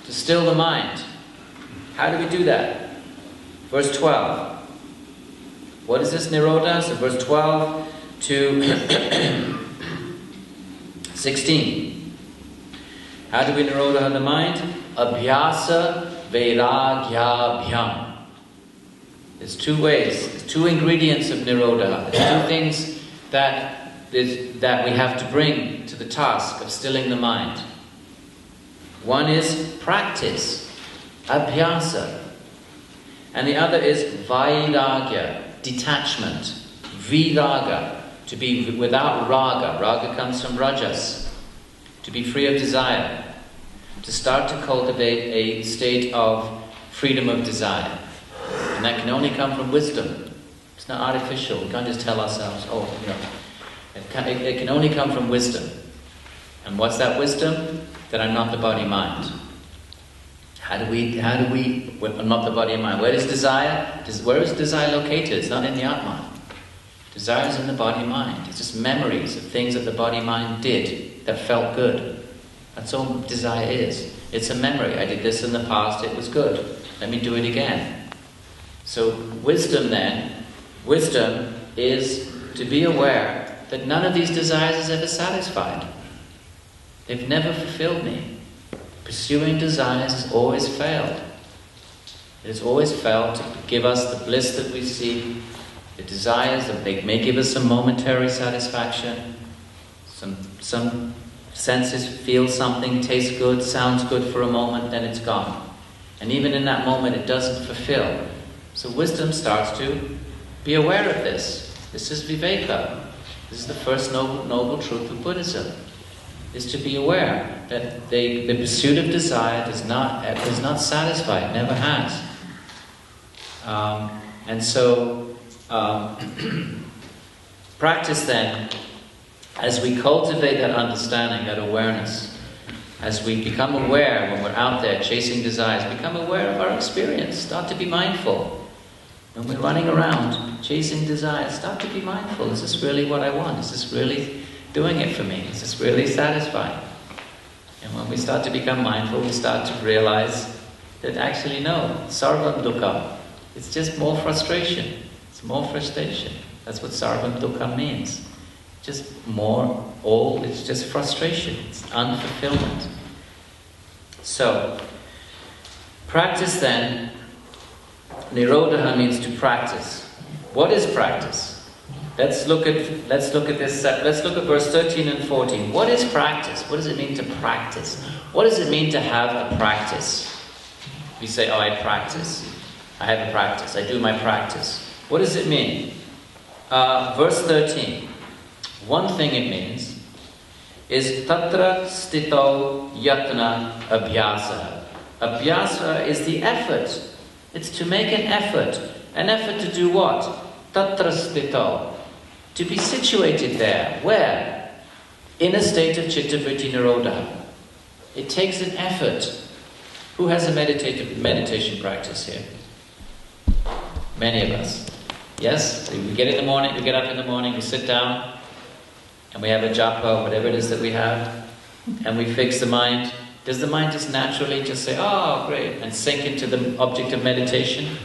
to still the mind. How do we do that? Verse 12. What is this nirodha? So verse 12 to 16. How do we nirodha the mind? Abhyasa vairagyabhyam. There's two ways, there's two ingredients of nirodha. There's two things that we have to bring to the task of stilling the mind. One is practice, abhyasa. And the other is vairagya, detachment, viraga, to be without raga. Raga comes from rajas, to be free of desire, to start to cultivate a state of freedom of desire. And that can only come from wisdom. It's not artificial. We can't just tell ourselves, it can only come from wisdom. And what's that wisdom? That I'm not the body-mind. How do we, I'm not the body and mind. Where is desire? Where is desire located? It's not in the Atman. Desire is in the body-mind. It's just memories of things that the body-mind did that felt good. That's all desire is. It's a memory. I did this in the past, it was good. Let me do it again. So wisdom is to be aware that none of these desires is ever satisfied. They've never fulfilled me. Pursuing desires has always failed. It has always failed to give us the bliss that we seek, the desires that they may give us some momentary satisfaction, some senses feel something, tastes good, sounds good for a moment, then it's gone. And even in that moment it doesn't fulfill. So wisdom starts to be aware of this. This is viveka. This is the first noble truth of Buddhism. Is to be aware that the pursuit of desire is not satisfied, it never has. And so practice then, as we cultivate that understanding, that awareness, as we become aware when we're out there chasing desires, become aware of our experience, start to be mindful. When we're running around, chasing desire, start to be mindful. Is this really what I want? Is this really doing it for me? Is this really satisfying? And when we start to become mindful, we start to realize that actually no, sarvam dukkha. It's just more frustration. It's more frustration. That's what sarvam dukkha means. Just more, it's just frustration. It's unfulfillment. So, practice then. Nirodha means to practice. What is practice? Let's look at this. Let's look at verse 13 and 14. What is practice? What does it mean to practice? What does it mean to have a practice? We say, "Oh, I practice. I have a practice. I do my practice." What does it mean? Verse 13. One thing it means is tatra stito yatna abhyasa. Abhyasa is the effort. It's to make an effort. An effort to do what? Tatra stito. To be situated there. Where? In a state of chitta-vritti nirodha. It takes an effort. Who has a meditation practice here? Many of us. Yes? We get up in the morning, we sit down, and we have a japa, whatever it is that we have, and we fix the mind. Does the mind just naturally just say, "Oh, great," and sink into the object of meditation?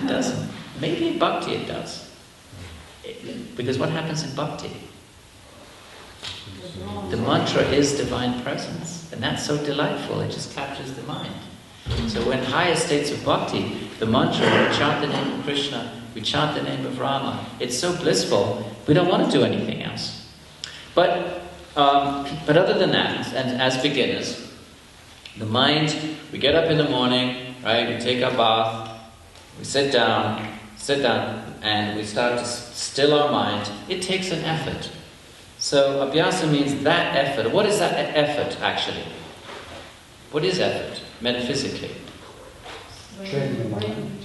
It doesn't. Maybe in bhakti it does. Because what happens in bhakti? The mantra is divine presence, and that's so delightful, it just captures the mind. So when higher states of bhakti, the mantra, we chant the name of Krishna, we chant the name of Rama, it's so blissful, we don't want to do anything else. But other than that, and as beginners, the mind, we get up in the morning, right? We take our bath, we sit down, and we start to still our mind. It takes an effort. So abhyasa means that effort. What is that effort actually? What is effort metaphysically? Training the mind.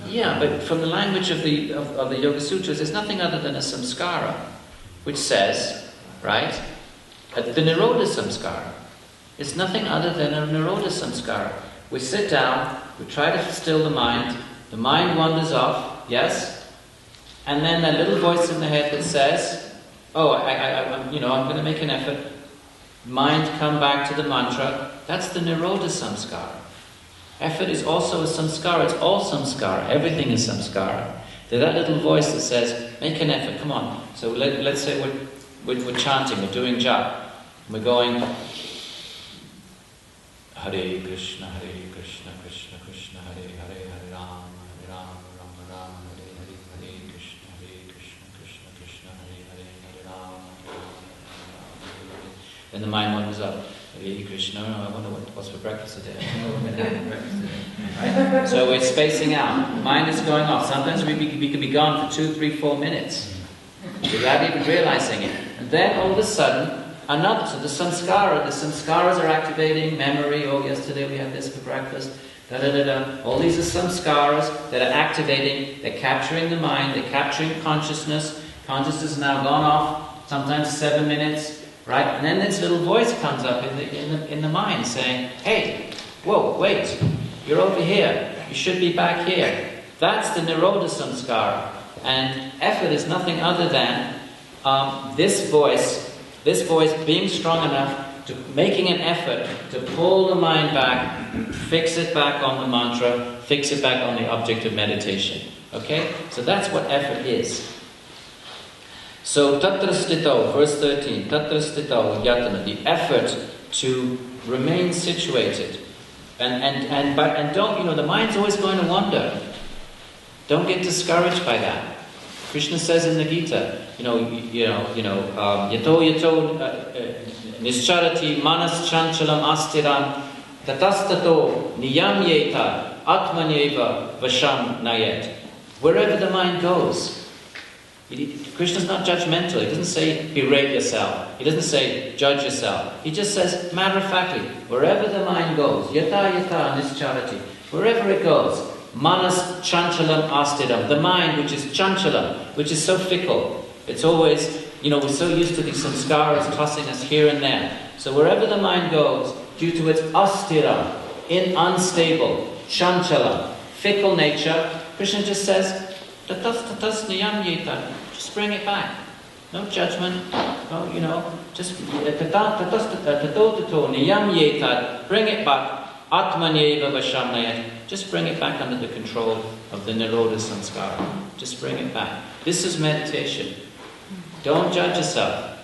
Yeah, but from the language of the Yoga Sutras, there's nothing other than a samskara, which says, right, the Nirodha samskara. It's nothing other than a Nirodha samskara. We sit down, we try to still the mind wanders off, yes, and then that little voice in the head that says, "Oh, I'm going to make an effort." Mind come back to the mantra. That's the Nirodha samskara. Effort is also a samskara. It's all samskara. Everything is samskara. There's that little voice that says, "Make an effort. Come on." So let's say we're chanting. We're doing japa. We're going Hare Krishna, Krishna Krishna, Hare Hare, Hare Rama, Rama Rama, Hare Hare, Hare Krishna, Krishna Krishna, Hare Hare, Hare Rama, Rama. Then the mind wanders up. Hare Krishna, I wonder what's for breakfast today. I know we're going to have breakfast today. Right? So we're spacing out. The mind is going off. Sometimes we can be gone for 2, 3, 4 minutes without even realizing it. And then all of a sudden, so the samskaras are activating memory. Oh, yesterday we had this for breakfast. All these are samskaras that are activating. They're capturing the mind. They're capturing consciousness. Consciousness has now gone off. Sometimes 7 minutes. Right, and then this little voice comes up in the mind saying, "Hey, whoa, wait, you're over here. You should be back here." That's the Nirodha samskara, and effort is nothing other than this voice being strong enough to making an effort to pull the mind back, fix it back on the mantra, fix it back on the object of meditation. Okay, so that's what effort is. So, tatra stito, verse 13, tatra stito yatana, the effort to remain situated. And don't, the mind's always going to wander. Don't get discouraged by that. Krishna says in the Gita, yato nischarati manas chanchalam astiram tatastato niyamyeta atmanyeva vasham nayet. Wherever the mind goes, Krishna's not judgmental. He doesn't say berate yourself. He doesn't say judge yourself. He just says matter-of-factly, wherever the mind goes, yata nischarati, wherever it goes, manas chanchalam astidam, the mind which is chanchalam, which is so fickle. It's always, we're so used to these samskaras tossing us here and there. So wherever the mind goes, due to its astira, unstable, chanchalam, fickle nature, Krishna just says, tatas niyam yeta, just bring it back. No judgment, no, just tato niyam yeta, bring it back. Atmanyeva vashamnayat, just bring it back under the control of the Nirodha Samskara. Just bring it back. This is meditation. Don't judge yourself.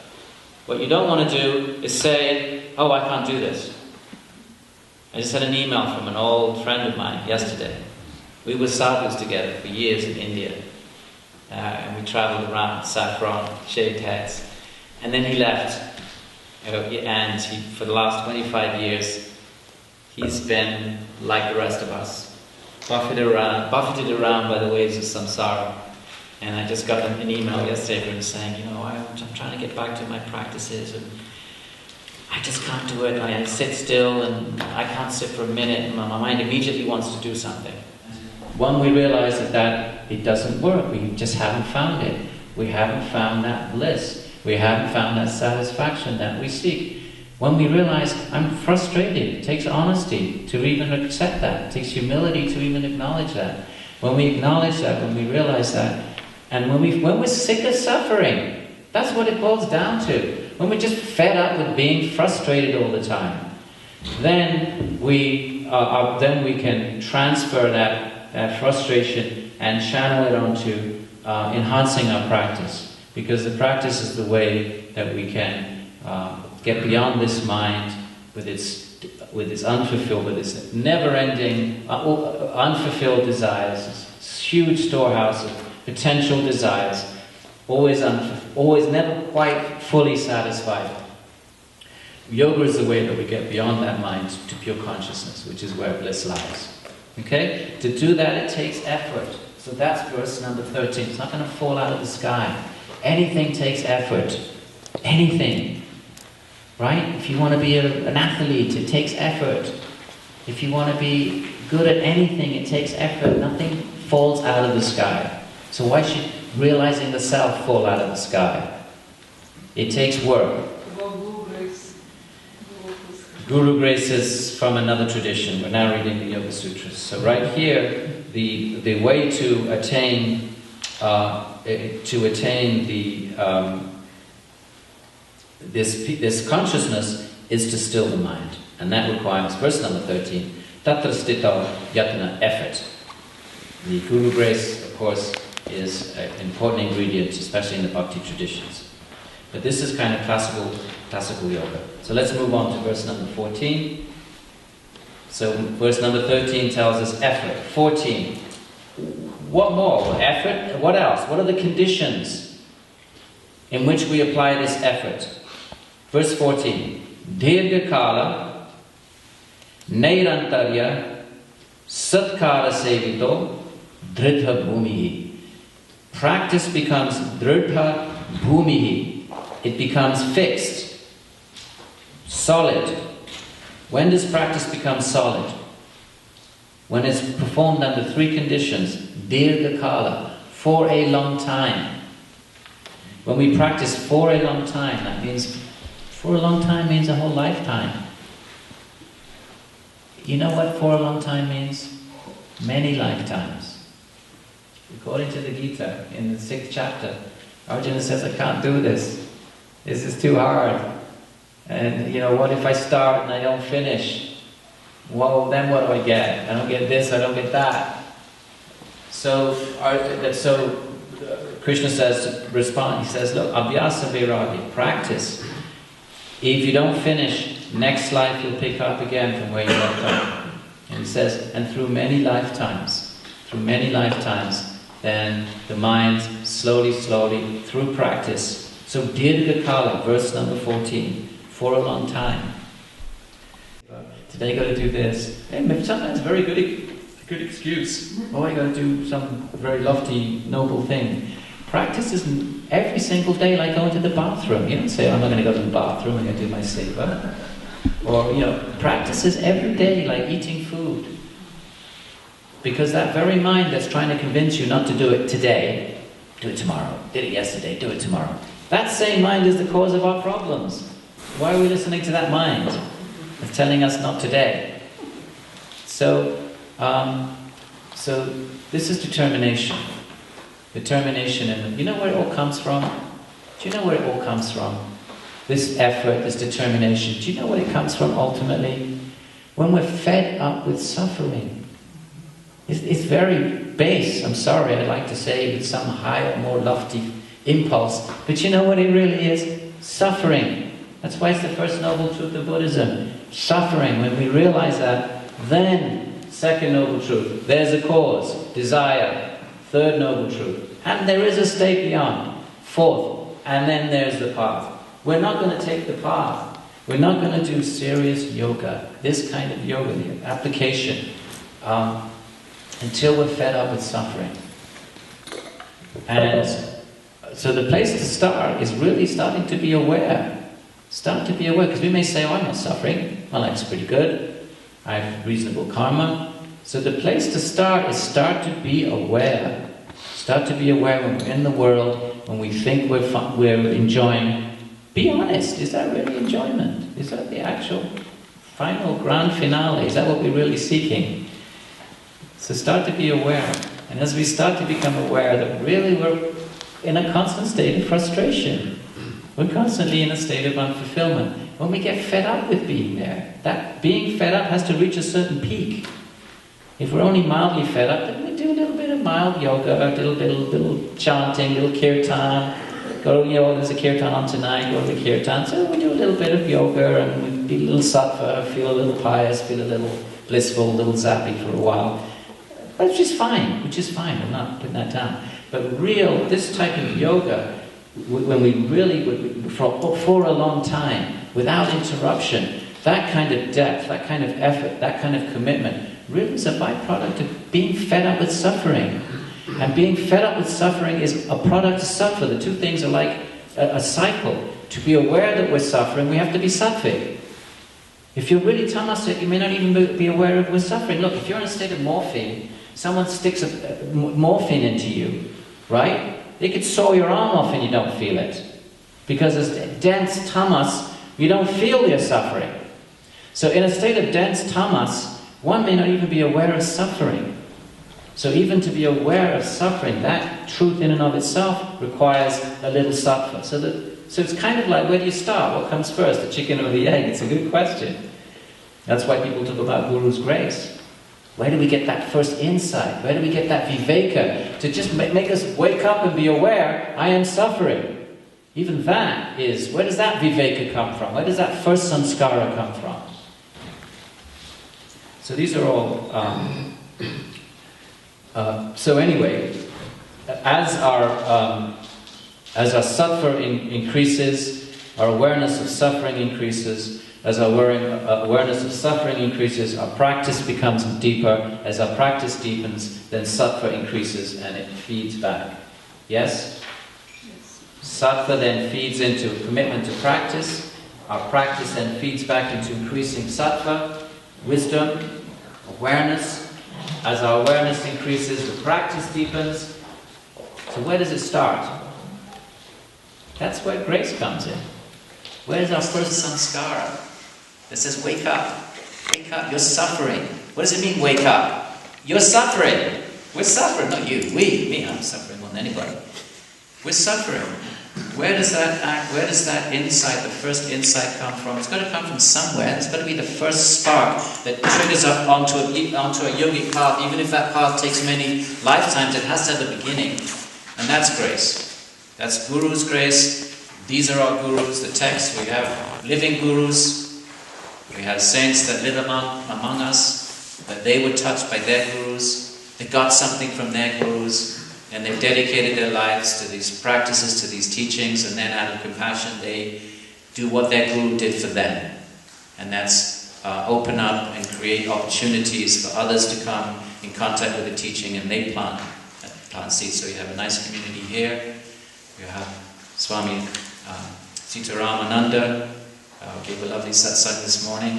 What you don't want to do is say, oh, I can't do this. I just had an email from an old friend of mine yesterday. We were sadhus together for years in India. And we travelled around saffron, shaved heads. And then he left. And for the last 25 years, he's been like the rest of us, buffeted around by the waves of samsara. And I just got an email yesterday from him saying, I'm trying to get back to my practices, and I just can't do it. I sit still, and I can't sit for a minute, and my mind immediately wants to do something. When we realize that it doesn't work, we just haven't found it. We haven't found that bliss. We haven't found that satisfaction that we seek. When we realize, I'm frustrated, it takes honesty to even accept that. It takes humility to even acknowledge that. When we acknowledge that, when we realize that, and when we're sick of suffering, that's what it boils down to. When we're just fed up with being frustrated all the time, then we can transfer that frustration and channel it onto enhancing our practice. Because the practice is the way that we can get beyond this mind with its unfulfilled, with its never-ending, unfulfilled desires, this huge storehouse of potential desires, always never quite fully satisfied. Yoga is the way that we get beyond that mind to pure consciousness, which is where bliss lies. Okay? To do that, it takes effort. So that's verse number 13. It's not going to fall out of the sky. Anything takes effort. Anything. Right? If you want to be an athlete, it takes effort. If you want to be good at anything, it takes effort. Nothing falls out of the sky. So why should realizing the self fall out of the sky? It takes work. Guru grace is from another tradition. We're now reading the Yoga Sutras. So right here, the way to attain this consciousness is to still the mind, and that requires verse number 13. Tatra stito yatna, effort. The Guru grace, of course, is an important ingredient, especially in the Bhakti traditions. But this is kind of classical yoga. So let's move on to verse number 14. So verse number 13 tells us effort. 14. What more? Effort? What else? What are the conditions in which we apply this effort? Verse 14. Dirgha kala nairantarya satkara sevito dridha bhumihi. Practice becomes dridha bhumihi. It becomes fixed, solid. When does practice become solid? When it's performed under three conditions. Dirgha kala, for a long time. When we practice for a long time, that means for a long time means a whole lifetime. You know what for a long time means? Many lifetimes. According to the Gita, in the 6th chapter, Arjuna says, I can't do this. This is too hard. And what if I start and I don't finish? Well, then what do I get? I don't get this, I don't get that. So Krishna says to respond, he says, look, abhyasa viragi, practice. If you don't finish, next life you'll pick up again from where you left off. And he says, and through many lifetimes, then the mind slowly, through practice. So dirgha kala, verse number 14, for a long time. Today I got to do this. And sometimes very good excuse. Oh, I got to do some very lofty, noble thing. Practice isn't every single day like going to the bathroom. You don't say, I'm not going to go to the bathroom, I'm going to do my seva. Or, practice is every day like eating food. Because that very mind that's trying to convince you not to do it today, do it tomorrow, did it yesterday, do it tomorrow. That same mind is the cause of our problems. Why are we listening to that mind that's telling us not today? So So this is determination. Determination, and you know where it all comes from? Do you know where it all comes from? This effort, this determination, do you know where it comes from ultimately? When we're fed up with suffering. It's very base, I'm sorry, I'd like to say with some higher, more lofty impulse, but you know what it really is? Suffering. That's why it's the first noble truth of Buddhism. Suffering. When we realize that, then, second noble truth, there's a cause, desire, third noble truth, and there is a state beyond, fourth, and then there's the path. We're not going to take the path. We're not going to do serious yoga, this kind of yoga, the application, until we're fed up with suffering. And so the place to start is really starting to be aware. Start to be aware, because we may say, oh, I'm not suffering, my life's pretty good, I have reasonable karma. So the place to start is start to be aware. Start to be aware when we're in the world, when we think we're enjoying. Be honest, is that really enjoyment? Is that the actual final grand finale? Is that what we're really seeking? So start to be aware. And as we start to become aware that really we're in a constant state of frustration. We're constantly in a state of unfulfillment. When we get fed up with being there, that being fed up has to reach a certain peak. If we're only mildly fed up, then we do a little bit of mild yoga, a little chanting, little kirtan. Go, there's a kirtan on tonight, go to the kirtan. So we do a little bit of yoga and we be a little sattva, feel a little pious, feel a little blissful, a little zappy for a while. Which is fine, I'm not putting that down. But this type of yoga, when we really, for a long time, without interruption, that kind of depth, that kind of effort, that kind of commitment, really is a byproduct of being fed up with suffering. And being fed up with suffering is a product of suffer. The two things are like a cycle. To be aware that we're suffering, we have to be sattvic. If you're really tamasic, you may not even be aware of we're suffering. Look, if you're in a state of morphine, someone sticks morphine into you, right? They could saw your arm off and you don't feel it. Because as dense tamas, you don't feel your suffering. So in a state of dense tamas, one may not even be aware of suffering. So even to be aware of suffering, that truth in and of itself requires a little sattva. So it's kind of like, where do you start? What comes first, the chicken or the egg? It's a good question. That's why people talk about Guru's grace. Where do we get that first insight? Where do we get that viveka to just make us wake up and be aware, I am suffering? Even that is, where does that viveka come from? Where does that first samskara come from? So these are all... so anyway, as our sattva increases, our awareness of suffering increases. As our awareness of suffering increases, our practice becomes deeper. As our practice deepens, then sattva increases and it feeds back. Yes? Yes. Sattva then feeds into commitment to practice. Our practice then feeds back into increasing sattva, wisdom, awareness. As our awareness increases, the practice deepens. So where does it start? That's where grace comes in. Where is our first samskara? That says, wake up, you're suffering. What does it mean, wake up? You're suffering. We're suffering, not you, me, I'm suffering more than anybody. We're suffering. Where does that insight, the first insight come from? It's got to come from somewhere. It's got to be the first spark that triggers up onto a yogic path. Even if that path takes many lifetimes, it has to have a beginning. And that's grace. That's Guru's grace. These are our gurus, the text. We have living gurus. We have saints that live among us, that they were touched by their gurus. They got something from their gurus. And they've dedicated their lives to these practices, to these teachings, and then out of compassion they do what their guru did for them. And that's open up and create opportunities for others to come in contact with the teaching, and they plant seeds. So you have a nice community here. You have Swami Sitaramananda, gave a lovely satsang this morning.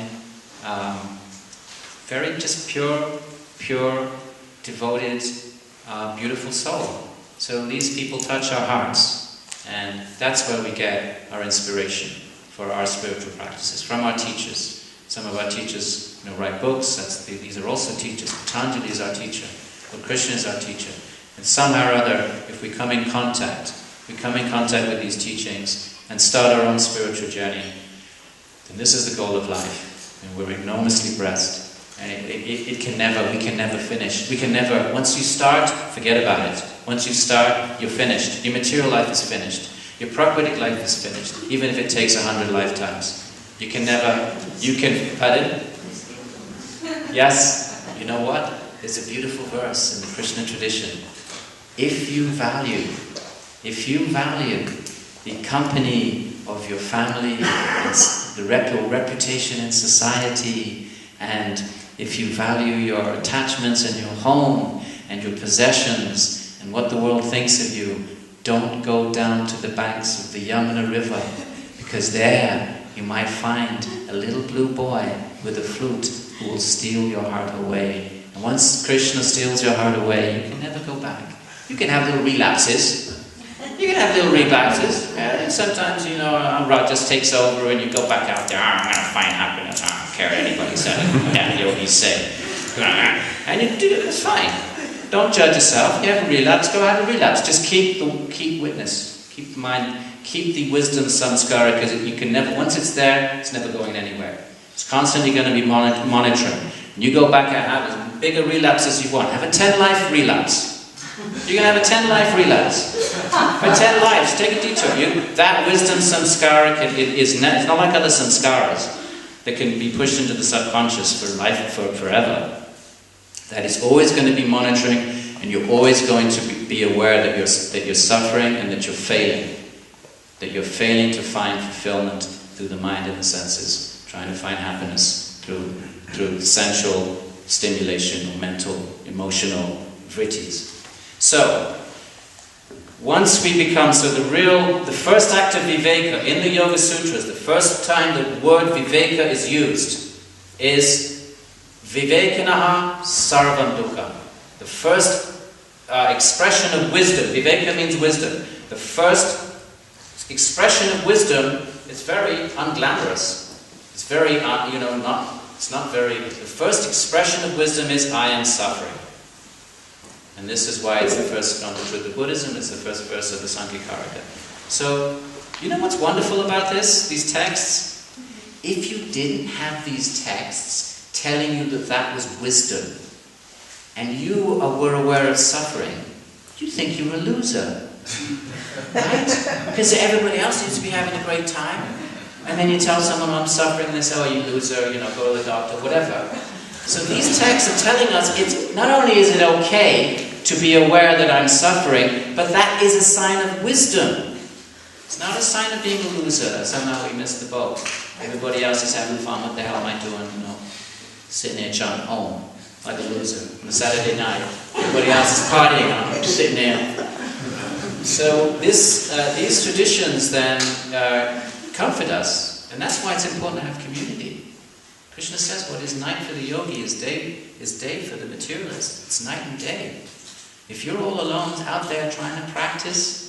Very just pure, devoted, beautiful soul. So these people touch our hearts, and that's where we get our inspiration for our spiritual practices, from our teachers. Some of our teachers write books. These are also teachers. Patanjali is our teacher. But Krishna is our teacher. And somehow or other, if we come in contact with these teachings and start our own spiritual journey, then this is the goal of life. And we're enormously blessed. And we can never finish. Once you start, forget about it. Once you start, you're finished. Your material life is finished. Your prakritic life is finished. Even if it takes 100 lifetimes. Pardon? Yes, you know what? There's a beautiful verse in the Krishna tradition. If you value the company of your family, the reputation in society, and if you value your attachments and your home and your possessions and what the world thinks of you, don't go down to the banks of the Yamuna River, because there you might find a little blue boy with a flute who will steal your heart away. And once Krishna steals your heart away, you can never go back. You can have little relapses. And sometimes, Raj just takes over and you go back out there. I'm going to find happiness. I don't care what anybody says. Yeah, yogis say. And you do it. It's fine. Don't judge yourself. You have a relapse. Go have a relapse. Just keep witness. Keep the mind. Keep the wisdom samskara, because you can never. Once it's there, it's never going anywhere. It's constantly going to be monitoring. And you go back and have as big a relapse as you want. Have a 10-life relapse. You're going to have a 10-life relapse. For 10 lives, take a detour. That wisdom samskara it's not like other samskaras that can be pushed into the subconscious for life, for forever. That is always going to be monitoring, and you're always going to be aware that you're suffering and that you're failing. That you're failing to find fulfillment through the mind and the senses, trying to find happiness through sensual stimulation or mental, emotional vrittis. So, once we become, the first act of viveka in the Yoga Sutras, the first time the word viveka is used is vivekanaha sarvam dukkha. The first expression of wisdom. Viveka means wisdom. The first expression of wisdom is very unglamorous. It's very, the first expression of wisdom is I am suffering. And this is why it's the first on the truth of Buddhism, it's the first verse of the Sankhyakarika. So, you know what's wonderful about these texts? If you didn't have these texts telling you that was wisdom, and you were aware of suffering, you'd think you were a loser. Right? Because everybody else seems to be having a great time. And then you tell someone I'm suffering, and they say, oh, you loser, go to the doctor, whatever. So these texts are telling us, it's not only is it okay to be aware that I'm suffering, but that is a sign of wisdom. It's not a sign of being a loser, that somehow we missed the boat. Everybody else is having fun, what the hell am I doing, sitting there chanting Om, like a loser, on a Saturday night. Everybody else is partying, I'm sitting there. So these traditions then comfort us, and that's why it's important to have community. Krishna says what is night for the yogi is day for the materialist. It's night and day. If you're all alone out there trying to practice,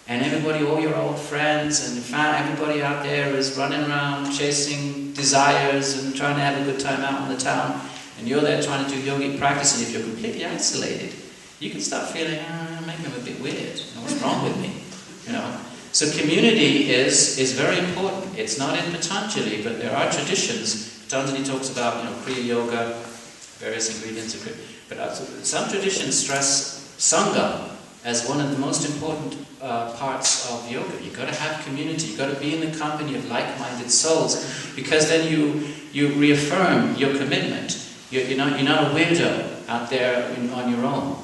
and all your old friends and everybody out there is running around chasing desires and trying to have a good time out in the town, and you're there trying to do yogic practice, and if you're completely isolated, you can start feeling, maybe I'm a bit weird. What's wrong with me? So community is very important. It's not in Patanjali, but there are traditions. Patanjali talks about, Kriya Yoga, various ingredients of Kriya. But some traditions stress Sangha as one of the most important parts of yoga. You've got to have community. You've got to be in the company of like-minded souls, because then you reaffirm your commitment. You're not a weirdo out there on your own.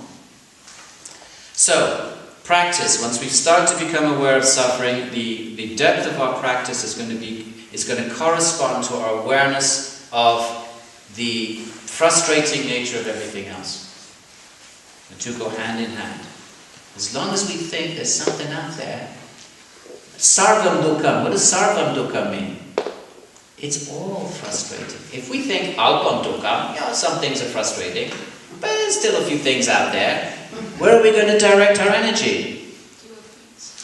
So, practice. Once we start to become aware of suffering, the depth of our practice is going to correspond to our awareness of the frustrating nature of everything else. The two go hand in hand. As long as we think there's something out there. Sarvam dukkha. What does sarvam dukkha mean? It's all frustrating. If we think alpam dukkha, some things are frustrating, but there's still a few things out there. Where are we going to direct our energy?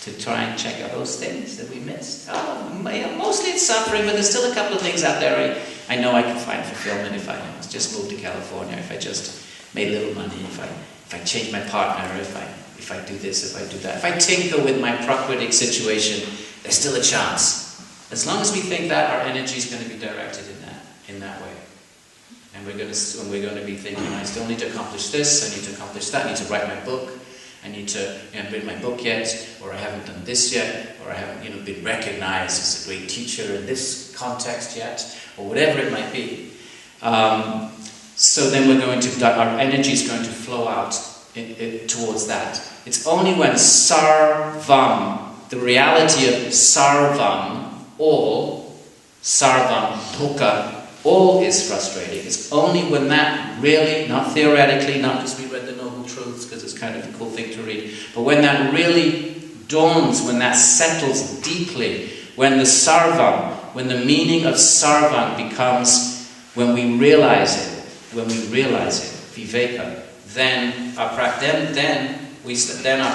To try and check out those things that we missed. Mostly it's suffering, but there's still a couple of things out there I know I can find fulfillment if I just move to California, if I just made little money, if I change my partner, if I do this, if I do that, if I tinker with my prakritic situation, there's still a chance. As long as we think that, our energy is going to be directed in that way. And we're going to be thinking, I still need to accomplish this, I need to accomplish that, I need to write my book, I need to read my book yet, or I haven't done this yet, or I haven't been recognized as a great teacher in this context yet, or whatever it might be. So then our energy is going to flow out towards that. It's only when sarvam, the reality of sarvam, all, sarvam, dukkha, all is frustrating. It's only when that really, not theoretically, not because we read the Noble Truths, because it's kind of a cool thing to read, but when that really dawns, when that settles deeply, when the sarvam, when the meaning of sarvam becomes, when we realize it, viveka, then our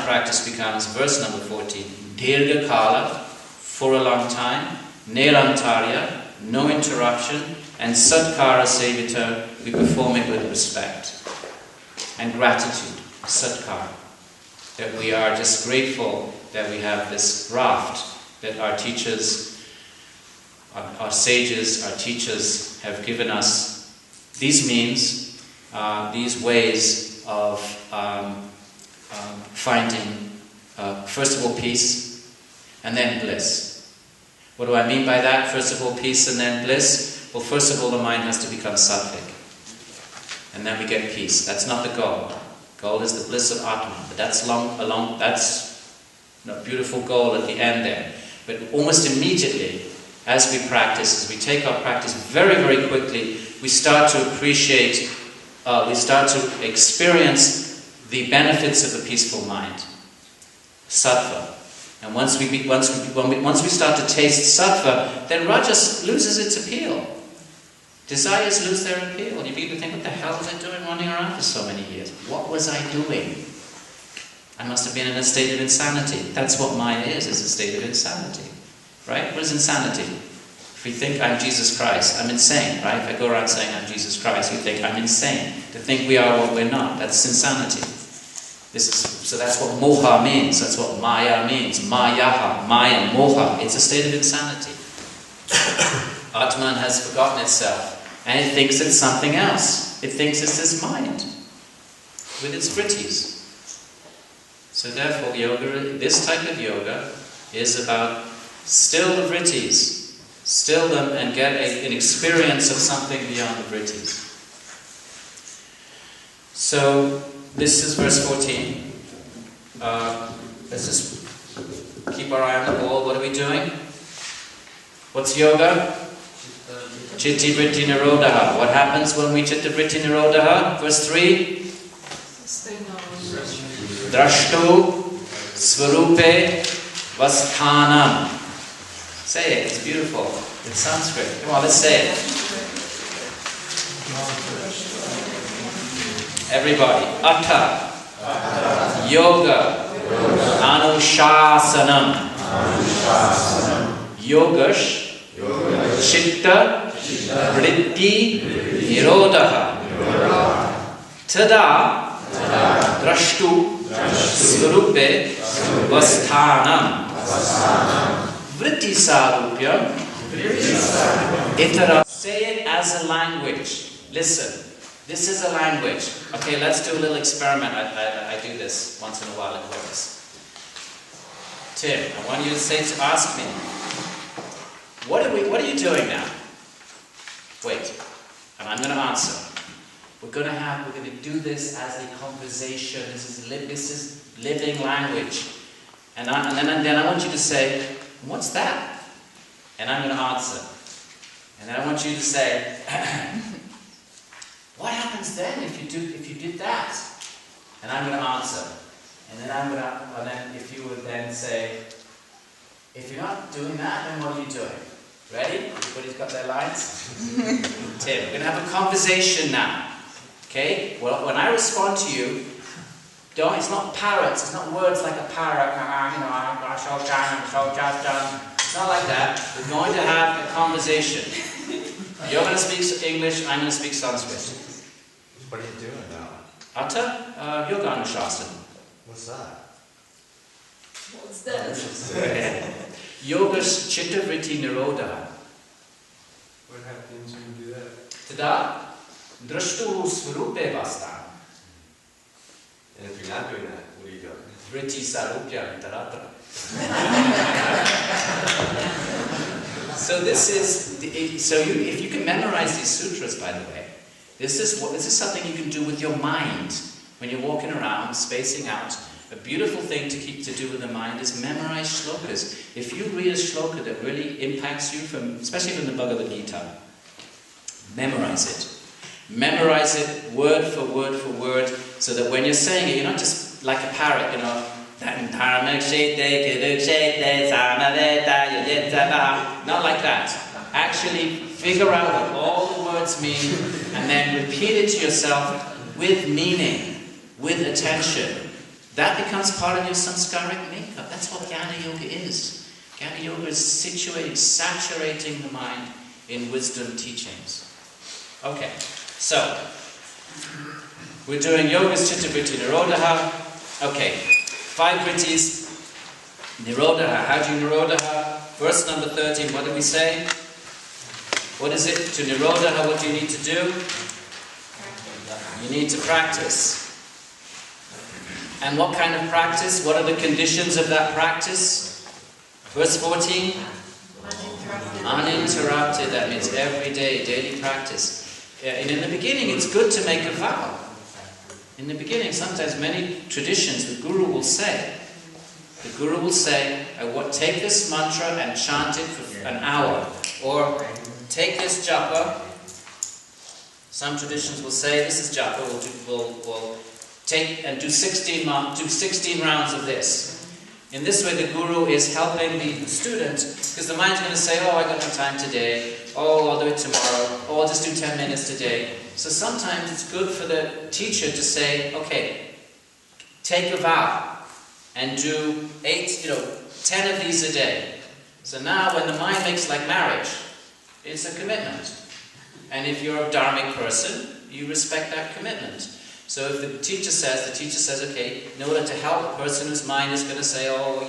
practice becomes, verse number 14, dirgha kala, for a long time, nirantarya, no interruption, and satkara sevita, we perform it with respect and gratitude, satkara. That we are just grateful that we have this raft that our teachers, our sages, our teachers have given us these means, these ways of finding, first of all, peace, and then bliss. What do I mean by that? First of all, peace and then bliss? Well, first of all, the mind has to become sattvic. And then we get peace. That's not the goal. Goal is the bliss of Atman. But that's that's a beautiful goal at the end there. But almost immediately, as we practice, as we take our practice very, very quickly, we start to appreciate, we start to experience the benefits of a peaceful mind. Sattva. And once we start to taste sattva, then rajas loses its appeal. Desires lose their appeal. And you begin to think, what the hell was I doing running around for so many years? What was I doing? I must have been in a state of insanity. That's what mine is a state of insanity. Right? What is insanity? If we think I'm Jesus Christ, I'm insane, right? If I go around saying I'm Jesus Christ, you think I'm insane. To think we are what we're not, that's insanity. So that's what moha means, that's what maya means. Mayaha, maya, moha, it's a state of insanity. Atman has forgotten itself, and it thinks it's something else. It thinks it's this mind, with its vrittis. So therefore yoga, this type of yoga, is about still the vrittis, still them and get an experience of something beyond the vrittis. So, this is verse 14. Let's just keep our eye on the ball. What are we doing? What's yoga? Chitti vritti nirodha. What happens when we chitta vritti nirodha? Verse 3. Drashtu svarupe vasthanam. Say it, it's beautiful. It's Sanskrit. Come on, let's say it. Everybody. Atha. Yoga. Anushasanam. Yogash. Chitta. Vritti. Nirodha. Tada. Drashtu. Swarupe. Vasthanam. Vritti sarupya. Itara. Say it as a language. Listen. This is a language. Okay, let's do a little experiment. I do this once in a while at class. Tim, I want you to ask me, what are you doing now? Wait, and I'm going to answer. We're going to do this as a conversation. This is living language. And then I want you to say, what's that? And I'm going to answer. And then I want you to say, what happens then if you did that? And I'm going to answer. And then if you would then say, if you're not doing that, then what are you doing? Ready? Everybody's got their lines? Tim, we're going to have a conversation now. Okay? Well, when I respond to you, it's not parrots, it's not words like a parrot, it's not like that. We're going to have a conversation. You're going to speak English, I'm going to speak Sanskrit. What are you doing now? Atta Yoganushasana. What's that? What's that? Yogas Chitta Vritti Nirodha. What happens when you do that? Tada Drashtu Swarupe Vastan. And if you're not doing that, what do you do? Vritti Sarupya Vitaratra. So this is, if you can memorize these sutras, by the way, this is something you can do with your mind when you're walking around, spacing out. A beautiful thing to do with the mind is memorize shlokas. If you read a shloka that really impacts you, especially from the Bhagavad Gita, memorize it. Memorize it word for word for word, so that when you're saying it, you're not just like a parrot, you know. Not like that. Actually figure out what all the words mean and then repeat it to yourself with meaning, with attention. That becomes part of your samskaric makeup. That's what Jnana Yoga is. Jnana Yoga is saturating the mind in wisdom teachings. Okay, so we're doing Yogas Chitta Vritti Nirodha. Okay, 5 vrittis. Nirodha. How do you Nirodha? Verse number 13, what do we say? What is it? To Nirodha, what do you need to do? You need to practice. And what kind of practice? What are the conditions of that practice? Verse 14? Uninterrupted. That means every day, daily practice. And in the beginning, it's good to make a vow. In the beginning, sometimes many traditions, the Guru will say, take this mantra and chant it for an hour. Or take this japa. Some traditions will say, this is japa, we'll take and do 16 rounds of this. In this way, the Guru is helping the student, because the mind's going to say, oh, I got no time today, oh, I'll do it tomorrow, oh, I'll just do 10 minutes today. So sometimes it's good for the teacher to say, okay, take a vow and do 10 of these a day. So now when the mind makes like marriage, it's a commitment. And if you're a dharmic person, you respect that commitment. So if the teacher says, okay, in order to help a person whose mind is going to say, oh,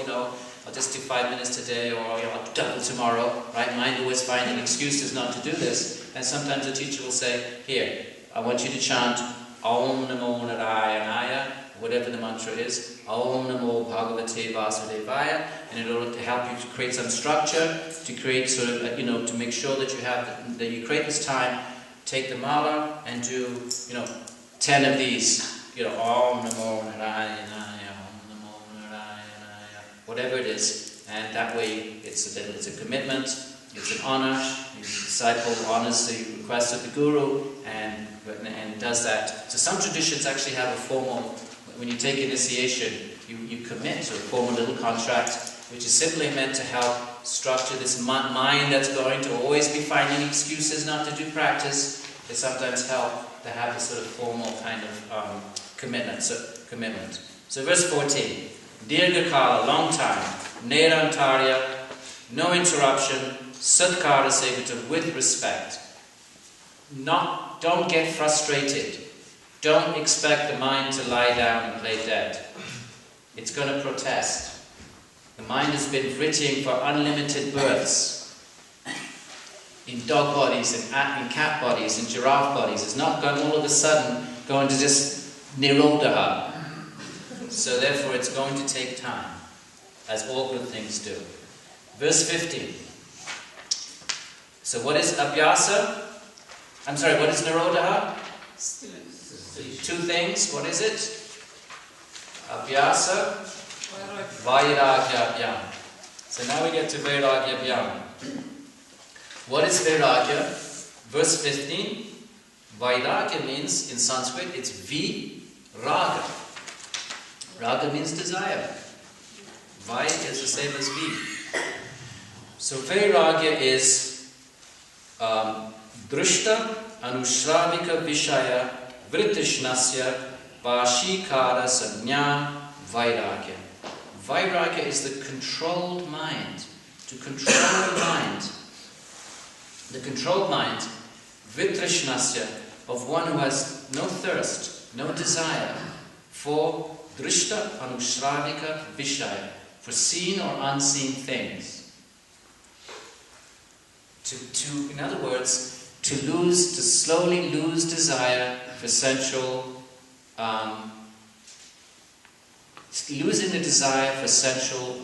I'll just do 5 minutes today, or I'll double tomorrow, right? Mind always finding excuses not to do this. And sometimes the teacher will say, here, I want you to chant Om Namo Narayana, whatever the mantra is, Om Namo Bhagavate Vasudevaya, and in order to help you to create some structure, to create sort of, to make sure that you create this time, take the mala and do, 10 of these, Om Namo Narayana, Om Namo Narayana, whatever it is, and that way it's a commitment, it's an honor. The disciple honors the request of the Guru and does that. So some traditions actually have a formal, when you take initiation, you commit to a formal little contract, which is simply meant to help structure this mind that's going to always be finding excuses not to do practice. They sometimes help to have this sort of formal kind of commitment. So verse 14, Dirghakala, long time, Nerantarya, no interruption, Satkara Sevita, with respect. Don't get frustrated. Don't expect the mind to lie down and play dead. It's going to protest. The mind has been fritting for unlimited births. In dog bodies, in cat bodies, in giraffe bodies. It's not going all of a sudden going to just nirodha. So therefore it's going to take time, as all good things do. Verse 15. So what is abhyasa? What is nirodha? Two things. What is it? Abhyasa, vairagya. So now we get to vairagya. What is vairagya? Verse 15. Vairagya means, in Sanskrit, it's vi-raga. Raga means desire. Vai is the same as vi. So vairagya is drishta anushravika vishaya vritishnasya vashikara sajna vairagya. Vairagya is the controlled mind. To control the mind. The controlled mind, vitrishnasya, of one who has no thirst, no desire for drishta anushravika vishaya, for seen or unseen things. In other words, to slowly lose desire for sensual, losing the desire for sensual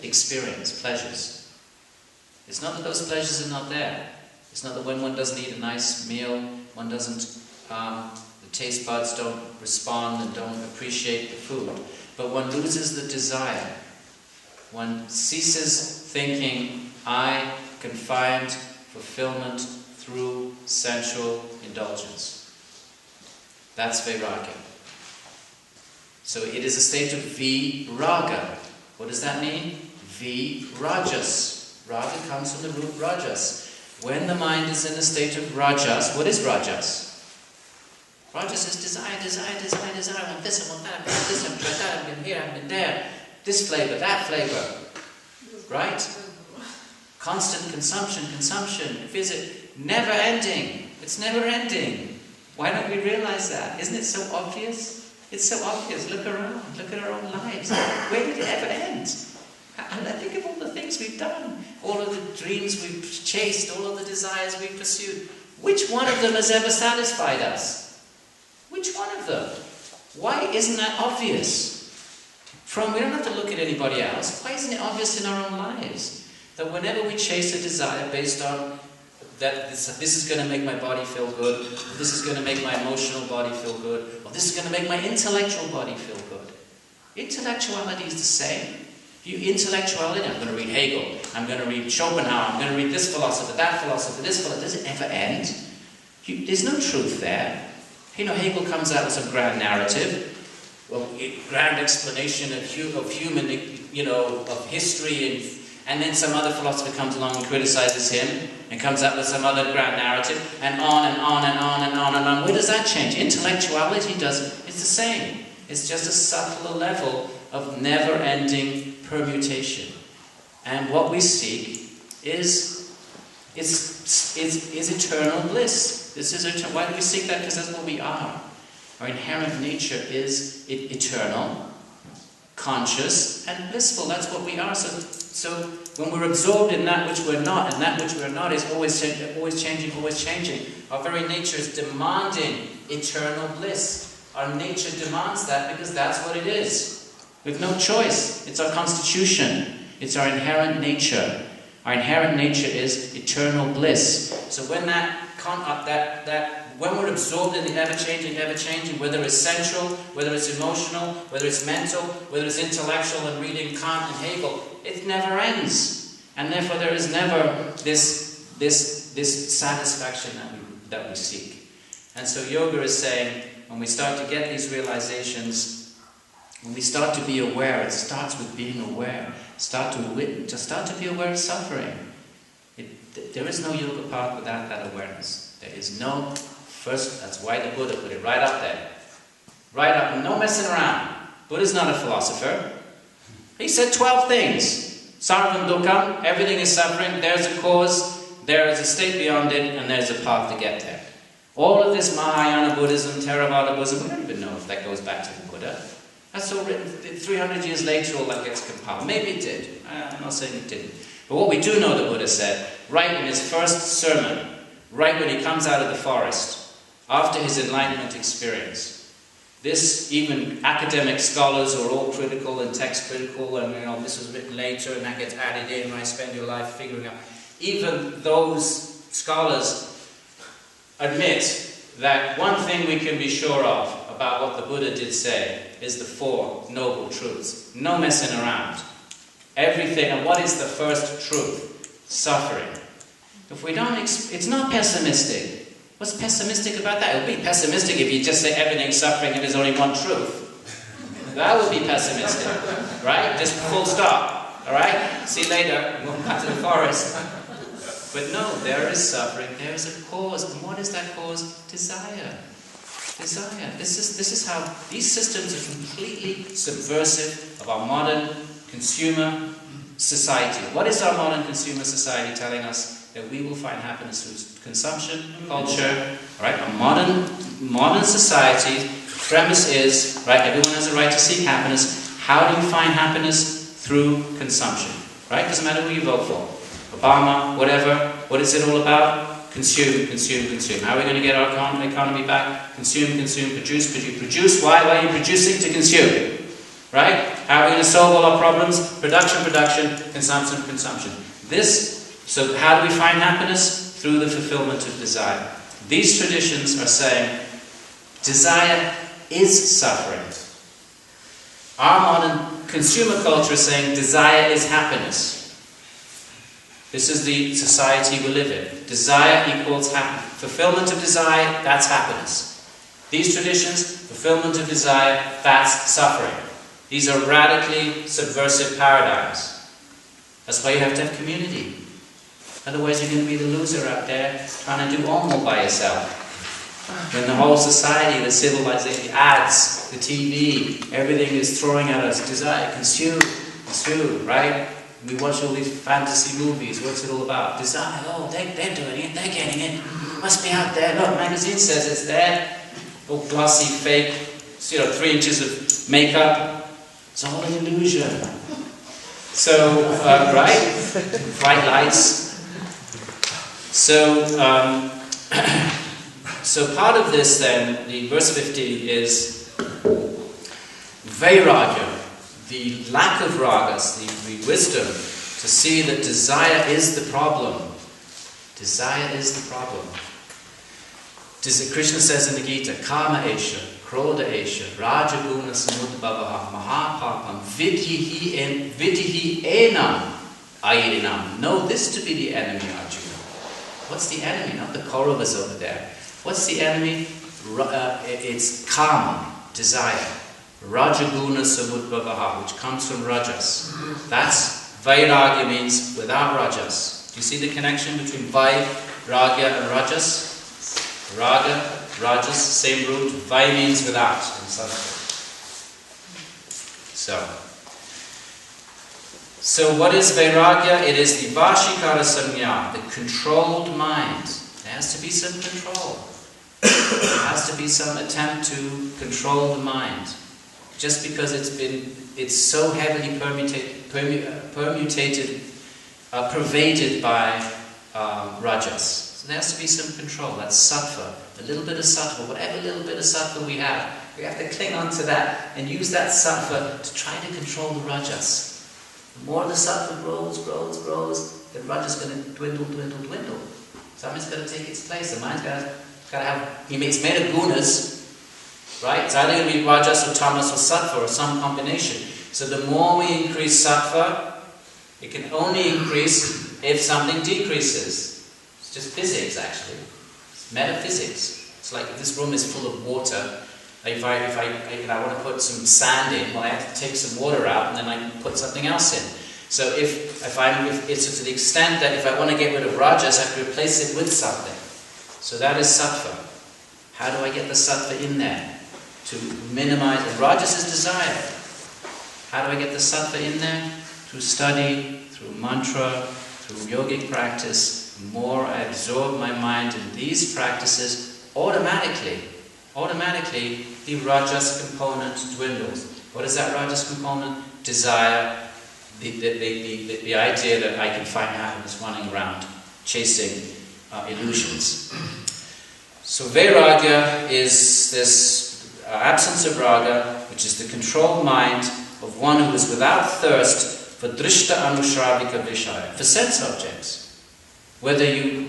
experience, pleasures. It's not that those pleasures are not there. It's not that when one doesn't eat a nice meal, one doesn't, the taste buds don't respond and don't appreciate the food. But one loses the desire. One ceases thinking, I can find fulfillment through sensual indulgence. That's vairagya. So it is a state of viraga. What does that mean? Virajas. Raga comes from the root rajas. When the mind is in a state of rajas, what is rajas? Rajas is desire, desire, desire, desire. I want this, I want that, I want this, I've tried that, I've been here, I've been there. This flavor, that flavor. Right? Constant consumption, consumption. Visit, never ending. It's never ending. Why don't we realize that? Isn't it so obvious? It's so obvious. Look around. Look at our own lives. Where did it ever end? And I think of all the things we've done, all of the dreams we've chased, all of the desires we've pursued. Which one of them has ever satisfied us? Which one of them? Why isn't that obvious? We don't have to look at anybody else. Why isn't it obvious in our own lives? That whenever we chase a desire based on that this is going to make my body feel good, this is going to make my emotional body feel good, or this is going to make my intellectual body feel good. Intellectuality is the same. Intellectuality, I'm going to read Hegel, I'm going to read Schopenhauer, I'm going to read this philosopher, that philosopher, this philosopher. Does it ever end? There's no truth there. Hegel comes out with some grand narrative, grand explanation of human, of history, and then some other philosopher comes along and criticizes him, and comes up with some other grand narrative, and on and on and on and on and on. Where does that change? Intellectuality doesn't. It's the same. It's just a subtler level of never-ending permutation. And what we seek is eternal bliss. This is eternal. Why do we seek that? Because that's what we are. Our inherent nature is eternal, conscious, and blissful. That's what we are. So when we're absorbed in that which we're not, and that which we're not is always changing, always changing. Our very nature is demanding eternal bliss. Our nature demands that because that's what it is. We have no choice. It's our constitution. It's our inherent nature. Our inherent nature is eternal bliss. So when when we're absorbed in the ever-changing, whether it's sensual, whether it's emotional, whether it's mental, whether it's intellectual, and reading Kant and Hegel, it never ends. And therefore there is never this satisfaction that we seek. And so yoga is saying, when we start to get these realizations, when we start to be aware, it starts with being aware. Start to be aware of suffering. There is no yoga path without that awareness. There is no first. That's why the Buddha put it right up there, right up. No messing around. Buddha's not a philosopher. He said 12 things. Sarvam dukkam. Everything is suffering. There's a cause. There is a state beyond it, and there's a path to get there. All of this Mahayana Buddhism, Theravada Buddhism, we don't even know if that goes back to the Buddha. That's all written 300 years later, all that gets compiled. Maybe it did. I'm not saying it didn't. But what we do know the Buddha said, right in his first sermon, right when he comes out of the forest, after his enlightenment experience, this, even academic scholars who are all critical and text critical, and this was written later and that gets added in, right? Spend your life figuring out. Even those scholars admit that one thing we can be sure of about what the Buddha did say is the Four Noble Truths. No messing around. Everything. And what is the first truth? Suffering. If we don't, it's not pessimistic. What's pessimistic about that? It would be pessimistic if you just say everything's suffering and there's only one truth. That would be pessimistic, right? Just full stop. All right. See you later. We'll go back to the forest. But no, there is suffering. There is a cause. And what is that cause? Desire. Desire. This is how these systems are completely subversive of our modern consumer society. What is our modern consumer society telling us? that we will find happiness through consumption, culture, right? A modern society, the premise is, right, everyone has a right to seek happiness. How do you find happiness? Through consumption, right? Doesn't matter who you vote for. Obama, whatever. What is it all about? Consume, consume, consume. How are we going to get our economy back? Consume, consume, produce, produce, produce. Why are you producing? To consume. Right? How are we going to solve all our problems? Production, production, consumption, consumption. So how do we find happiness? Through the fulfillment of desire. These traditions are saying desire is suffering. Our modern consumer culture is saying desire is happiness. This is the society we live in. Desire equals happiness. Fulfillment of desire, that's happiness. These traditions, fulfillment of desire, that's suffering. These are radically subversive paradigms. That's why you have to have community. Otherwise you're going to be the loser out there trying to do almost by yourself. When the whole society, the civilization, the ads, the TV, everything is throwing at us desire, consume, right? We watch all these fantasy movies. What's it all about? Desire. Oh, they're doing it. They're getting it. Must be out there. Look, magazine says it's there. All glossy, fake. 3 inches of makeup. It's all an illusion. So, right? Bright lights. So, so part of this then, the verse 50 is Vairagya. The lack of ragas, the wisdom to see that desire is the problem. Desire is the problem. Krishna says in the Gita, Kama Esha, Krodha Esha, Rajaguna Samudbhavaha, Mahapapam, Vidhi Enam, Airinam. Know this to be the enemy, Arjuna. What's the enemy? Not the Kauravas over there. What's the enemy? It's Kama, desire. Rajaguna Samudbhavaha, which comes from Rajas. That's Vairagya, means without Rajas. Do you see the connection between Vairagya and Rajas? Raga, Rajas, same root. Vai means without in Sanskrit. So what is Vairagya? It is the Vashikara Samya, the controlled mind. There has to be some control. There has to be some attempt to control the mind. Just because it's so heavily pervaded by Rajas. So there has to be some control. That's sattva. A little bit of sattva, whatever little bit of sattva we have to cling on to that and use that sattva to try to control the Rajas. The more the sattva grows, the Rajas is going to dwindle. Something's going to take its place. The mind's got to have. It's made of gunas. Right? It's either going to be Rajas or Tamas or Sattva or some combination. So the more we increase Sattva, it can only increase if something decreases. It's just physics, actually. It's metaphysics. It's like if this room is full of water, if I want to put some sand in, well, I have to take some water out and then I can put something else in. So if it's to the extent that if I want to get rid of Rajas, I have to replace it with something. So that is Sattva. How do I get the Sattva in there? To minimize, and Rajas is desire. How do I get the sattva in there? Through study, through mantra, through yogic practice. The more I absorb my mind in these practices, automatically the Rajas component dwindles. What is that Rajas component? Desire, the idea that I can find happiness running around, chasing illusions. So Vairagya is this absence of raga, which is the controlled mind of one who is without thirst for drishta anushravika vishaya, for sense objects. Whether you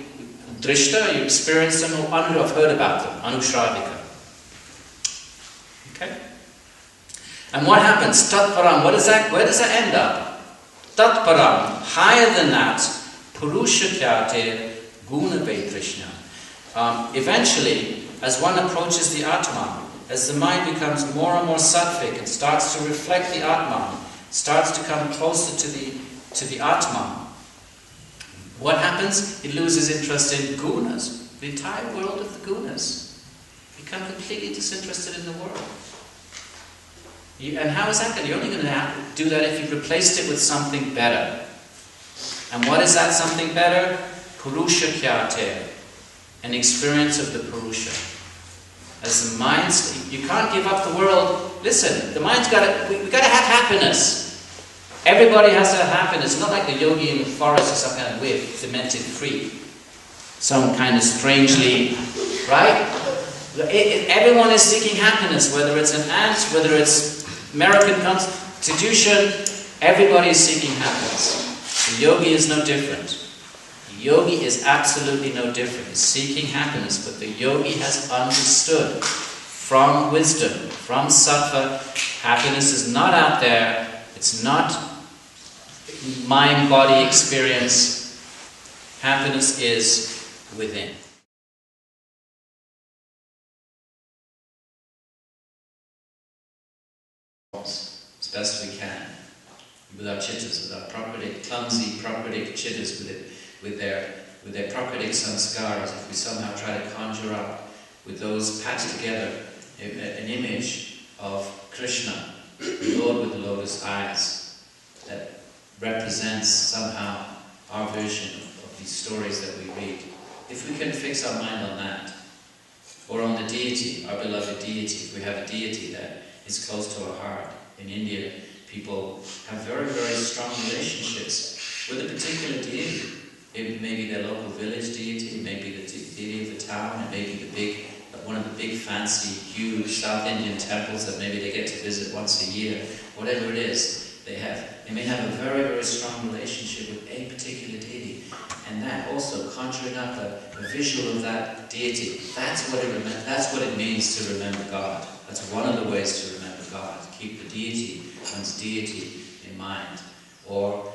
drishta, you experience them, or anu, have heard about them, anushravika. Okay? And what happens? Tatparam, where does that end up? Tatparam, higher than that, purusha kyate guna vaitrishna. Eventually, as one approaches the Atma, as the mind becomes more and more sattvic and starts to reflect the Atman, starts to come closer to the Atman, what happens? It loses interest in gunas, the entire world of the gunas. Become completely disinterested in the world. And how is that going? You're only going to do that if you've replaced it with something better. And what is that something better? Purusha Kyate, an experience of the Purusha. As the mind, you can't give up the world. Listen, the mind's got to, we've got to have happiness. Everybody has to have happiness. It's not like the yogi in the forest is some kind of weird, demented freak. Some kind of strangely, right? Everyone is seeking happiness, whether it's an ant, whether it's American Constitution, everybody is seeking happiness. The yogi is no different. The yogi is absolutely no different. He's seeking happiness, but the yogi has understood from wisdom, from sattva, happiness is not out there, it's not mind-body experience, happiness is within. As best we can, with our chittas, with our prakriti, clumsy prakriti chittas, with their prakriti samskaras. If we somehow try to conjure up with those patched together an image of Krishna, the Lord with the lotus eyes, that represents somehow our version of these stories that we read. If we can fix our mind on that, or on the deity, our beloved deity, if we have a deity that is close to our heart. In India, people have very, very strong relationships with a particular deity. It may be their local village deity, it may be the deity of the town, it may be one of the big, fancy, huge South Indian temples that maybe they get to visit once a year. Whatever it is, they may have a very, very strong relationship with a particular deity. And that also, conjuring up a visual of that deity, that's what it means to remember God. That's one of the ways to remember God. Keep the deity, one's deity in mind. Or,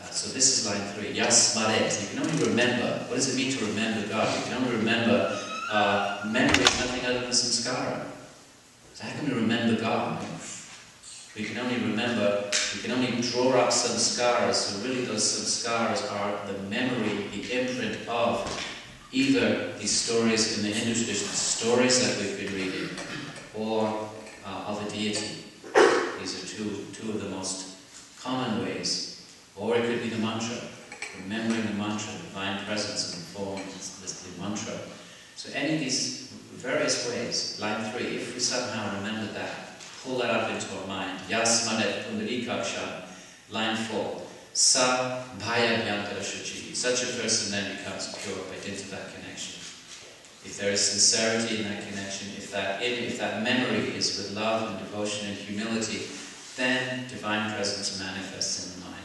so this is line 3, Yasmaret. You can only remember. What does it mean to remember God? You can only remember, memory is nothing other than samskara. So how can we remember God? We can only draw up samskaras. So really those samskaras are the memory, the imprint of either these stories in the Hindu tradition, stories that we've been reading, or of a deity. These are two of the most common ways. Or it could be the mantra, remembering the mantra, divine presence in the form, the mantra. So any of these various ways, line 3, if we somehow remember that, pull that up into our mind. Yasmanet pundarikaksha, line 4. Sa bhaya vyantara shuchi. Such a person then becomes pure by dint of that connection. If there is sincerity in that connection, if that memory is with love and devotion and humility, then divine presence manifests in the mind.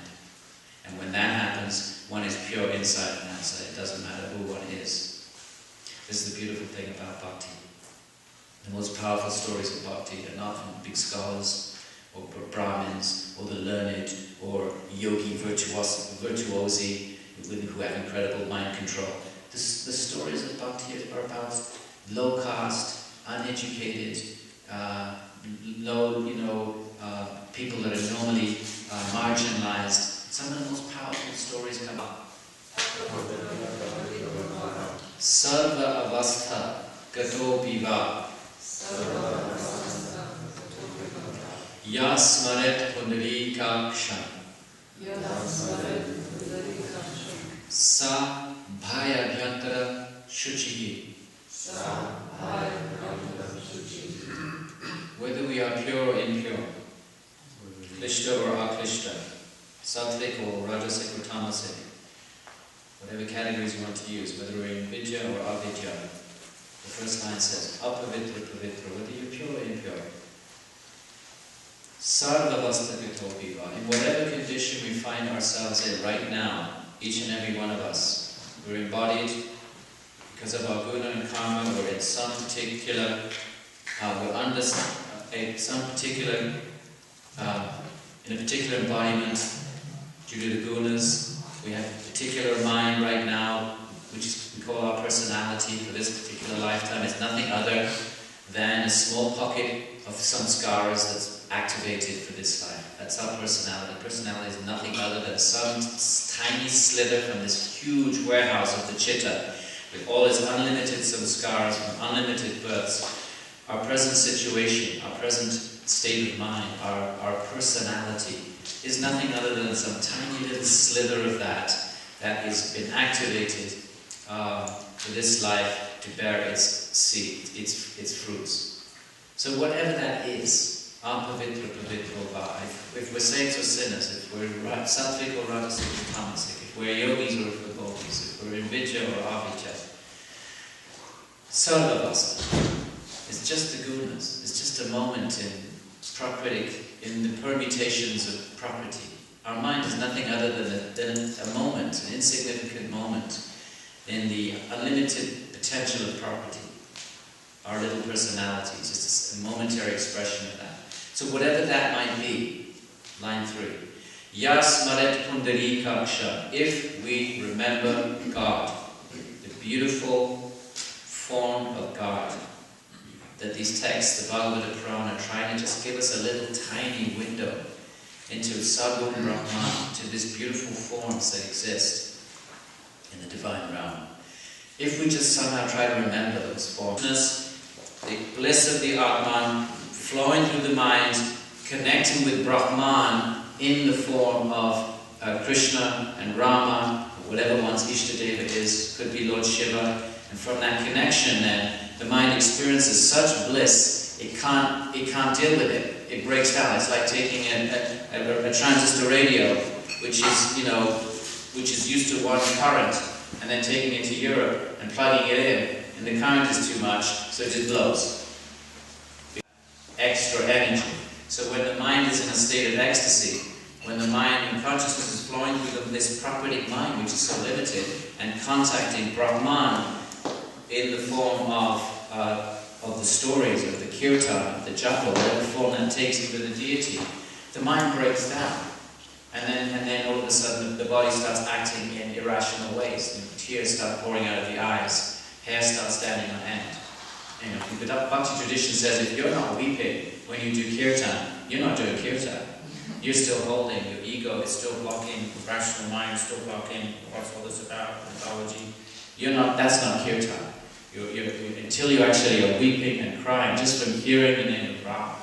And when that happens, one is pure inside and outside. It doesn't matter who one is. This is the beautiful thing about bhakti. The most powerful stories of bhakti are not from big scholars, or Brahmins, or the learned, or yogi virtuosi who have incredible mind control. The stories of bhakti are about low caste, uneducated, people that are normally marginalized. Some of the most powerful stories come up. Sarva avastha gato biva yasmaret pundarikaksha sa bhaya bhyantara shuchihi. Whether we are pure or impure, klishta or aklishta, sattvic or rajasic or tamasic, whatever categories you want to use, whether we're in vidya or avidya. The first line says, apavitra pavitra, whether you're pure or impure. Sarvavasta gatopiva, in whatever condition we find ourselves in right now, each and every one of us, we're embodied because of our guna and karma, we're in some particular, we're under some particular, in a particular embodiment due to the gunas. We have a particular mind right now, which we call our personality for this particular lifetime. It's nothing other than a small pocket of samskaras that's activated for this life. That's our personality. Personality is nothing other than some tiny slither from this huge warehouse of the chitta, with all its unlimited samskaras from unlimited births. Our present situation, our present state of mind, our personality is nothing other than some tiny little slither of that that has been activated for this life to bear its seed, its fruits. So whatever that is, apavitra pavitro va. If we're saints or sinners, if we're sattvic or rajasic or tamasic, if we're yogis or if we're gopis, if we're in vidya or avijja, sarvavasa. It's just the gunas. It's just a moment in prakritic, in the permutations of prakriti. Our mind is nothing other than a moment, an insignificant moment in the unlimited potential of prakriti. Our little personality, just a momentary expression of that. So whatever that might be, line 3. Yas maret pundari kaksha. If we remember God, the beautiful form of God, that these texts, the Bhagavata Purana, are trying to just give us a little tiny window into Sadguru Brahman, to these beautiful forms that exist in the divine realm. If we just somehow try to remember those forms, the bliss of the Atman flowing through the mind, connecting with Brahman in the form of Krishna and Rama, whatever one's Ishtadeva is, could be Lord Shiva, and from that connection then, the mind experiences such bliss, it can't deal with it. It breaks down. It's like taking a transistor radio, which is used to one current, and then taking it to Europe and plugging it in, and the current is too much, so it just blows. Extra energy. So when the mind is in a state of ecstasy, when the mind and consciousness is flowing through this prakritic mind, which is so limited, and contacting Brahman in the form of the stories, of the kirtan, of the japa, whatever form that takes even the deity, the mind breaks down. And then all of a sudden the body starts acting in irrational ways. And tears start pouring out of the eyes, hair starts standing on end. The Bhakti tradition says if you're not weeping when you do kirtan, you're not doing kirtan. You're still holding, your ego is still blocking, the rational mind is still blocking, what's all this about, mythology. That's not kirtan. Until you actually are weeping and crying just from hearing the name of Rama.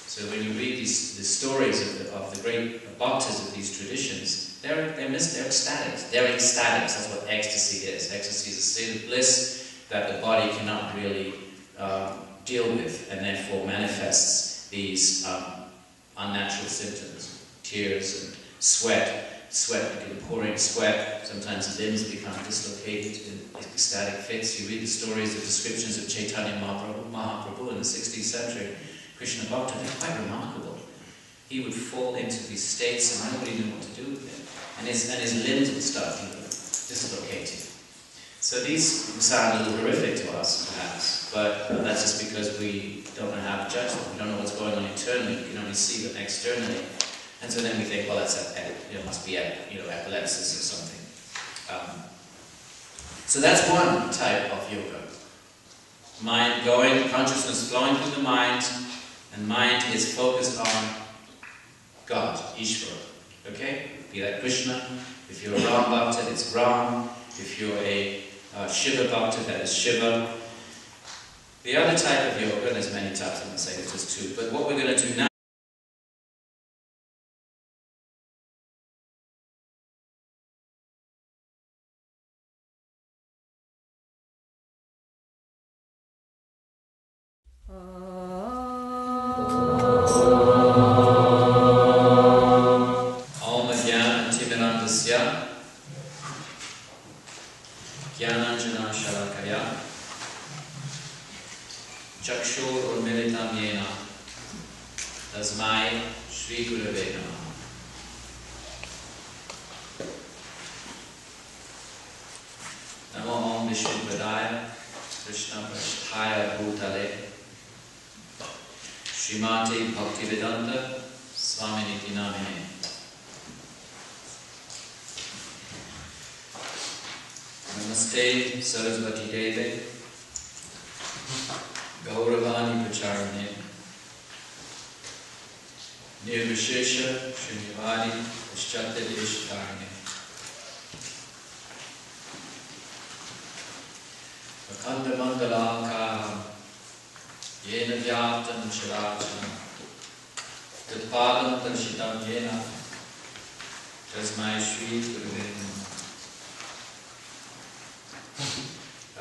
So when you read these stories of the great bhaktas of these traditions, they're ecstatic. They're ecstatic. That's what ecstasy is. Ecstasy is a state of bliss that the body cannot really deal with, and therefore manifests these unnatural symptoms: tears and sweat pouring sweat. Sometimes limbs become dislocated in ecstatic fits. You read the stories, the descriptions of Chaitanya Mahaprabhu in the 16th century, Krishna Bhakta, they're quite remarkable. He would fall into these states and nobody knew what to do with him. And his limbs would start dislocating. So these sound a little horrific to us, perhaps, but that's just because we don't know how to judge them. We don't know what's going on internally. We can only see them externally. And so then we think, well, it must be epilepsis or something. So that's one type of yoga. Mind going, consciousness flowing through the mind, and mind is focused on God, Ishvara. Okay? Be that Krishna. If you're a Ram Bhakta, it's Ram. If you're a Shiva Bhakta, that is Shiva. The other type of yoga, and there's many types, I'm going to say there's just two, but what we're going to do now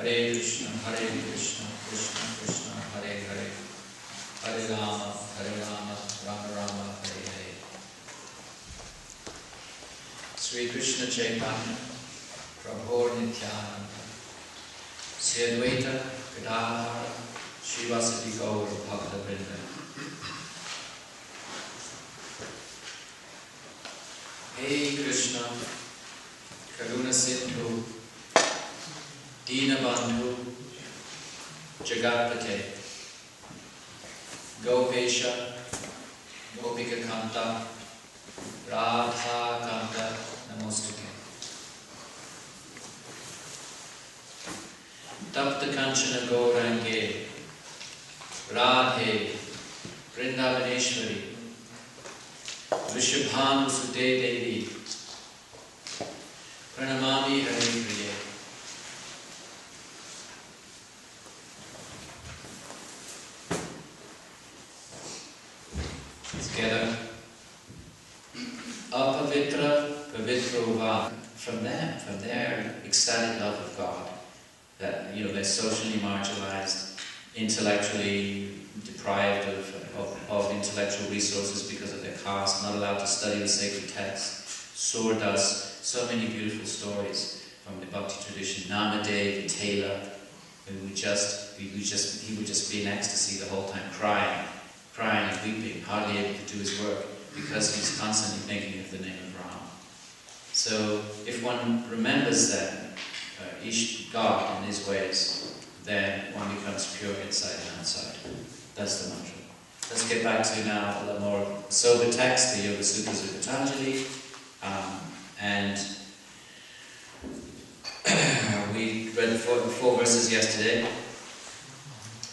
Hare Krishna, Krishna Krishna, Hare Hare, Hare Rama, Rama Rama, Hare Hare. Sri Krishna Chaitanya, Prabhu Nityananda, Sri Adwaita, Gadadhara, Srivasati Gaur Bhakta Vrinda. Hey Krishna, Karuna Sindhu, Dina Bandhu, Jagatpate, Gopesha, Gopika Kanta, Radha Kanta, Namostake. Tapta Kanchana Gaurange, Radhe, Vrindavaneshwari, Vishabhanu Sute Devi, Pranamami Hare Priye. Together. Apavitra Pavitro Va. From their ecstatic love of God, that they're socially marginalized, intellectually deprived of intellectual resources because of their caste, not allowed to study the sacred texts. Sur does so many beautiful stories from the Bhakti tradition. Namadev, Vitela, he would just be in ecstasy the whole time, crying and weeping, hardly able to do his work because he's constantly thinking of the name of Ram. So if one remembers that each God in his ways, then one becomes pure inside and outside. That's the mantra. Let's get back to now a little more sober text, the Yoga Sutras of Patanjali. And we read the four verses yesterday.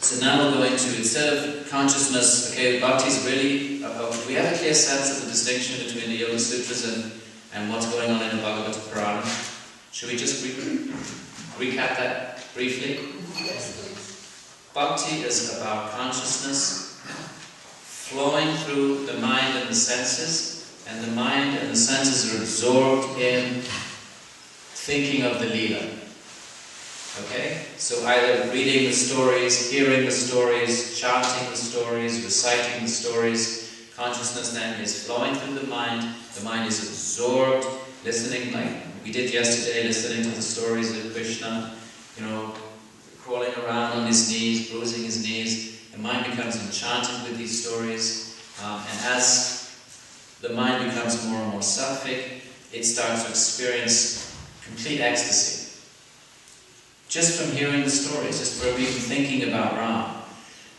So now we're going to, instead of consciousness, Bhakti is really, do we have a clear sense of the distinction between the Yoga Sutras and what's going on in the Bhagavata Purana? Should we just recap that briefly? Yes, please. Bhakti is about consciousness flowing through the mind and the senses, and the mind and the senses are absorbed in thinking of the Leela. Okay? So either reading the stories, hearing the stories, chanting the stories, reciting the stories, consciousness then is flowing through the mind is absorbed, listening like we did yesterday, listening to the stories of Krishna, crawling around on his knees, bruising his knees. The mind becomes enchanted with these stories, and as the mind becomes more and more sattvic, it starts to experience complete ecstasy. Just from hearing the stories, just from even thinking about Ram.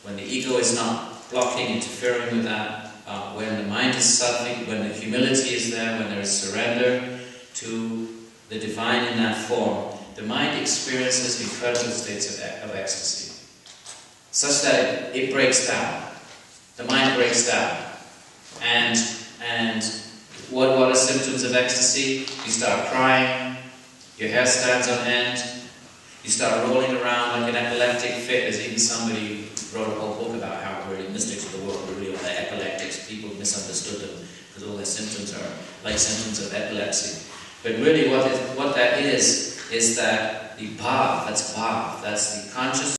When the ego is not blocking, interfering with that, when the mind is sattvic, when the humility is there, when there is surrender to the divine in that form, the mind experiences incredible states of ecstasy, such that it breaks down. The mind breaks down. And what are symptoms of ecstasy? You start crying, your hair stands on end, you start rolling around like an epileptic fit. There's even somebody who wrote a whole book about how really mystics of the world were really all the epileptics. People misunderstood them because all their symptoms are like symptoms of epilepsy. But really what that is that the bhav, that's the conscious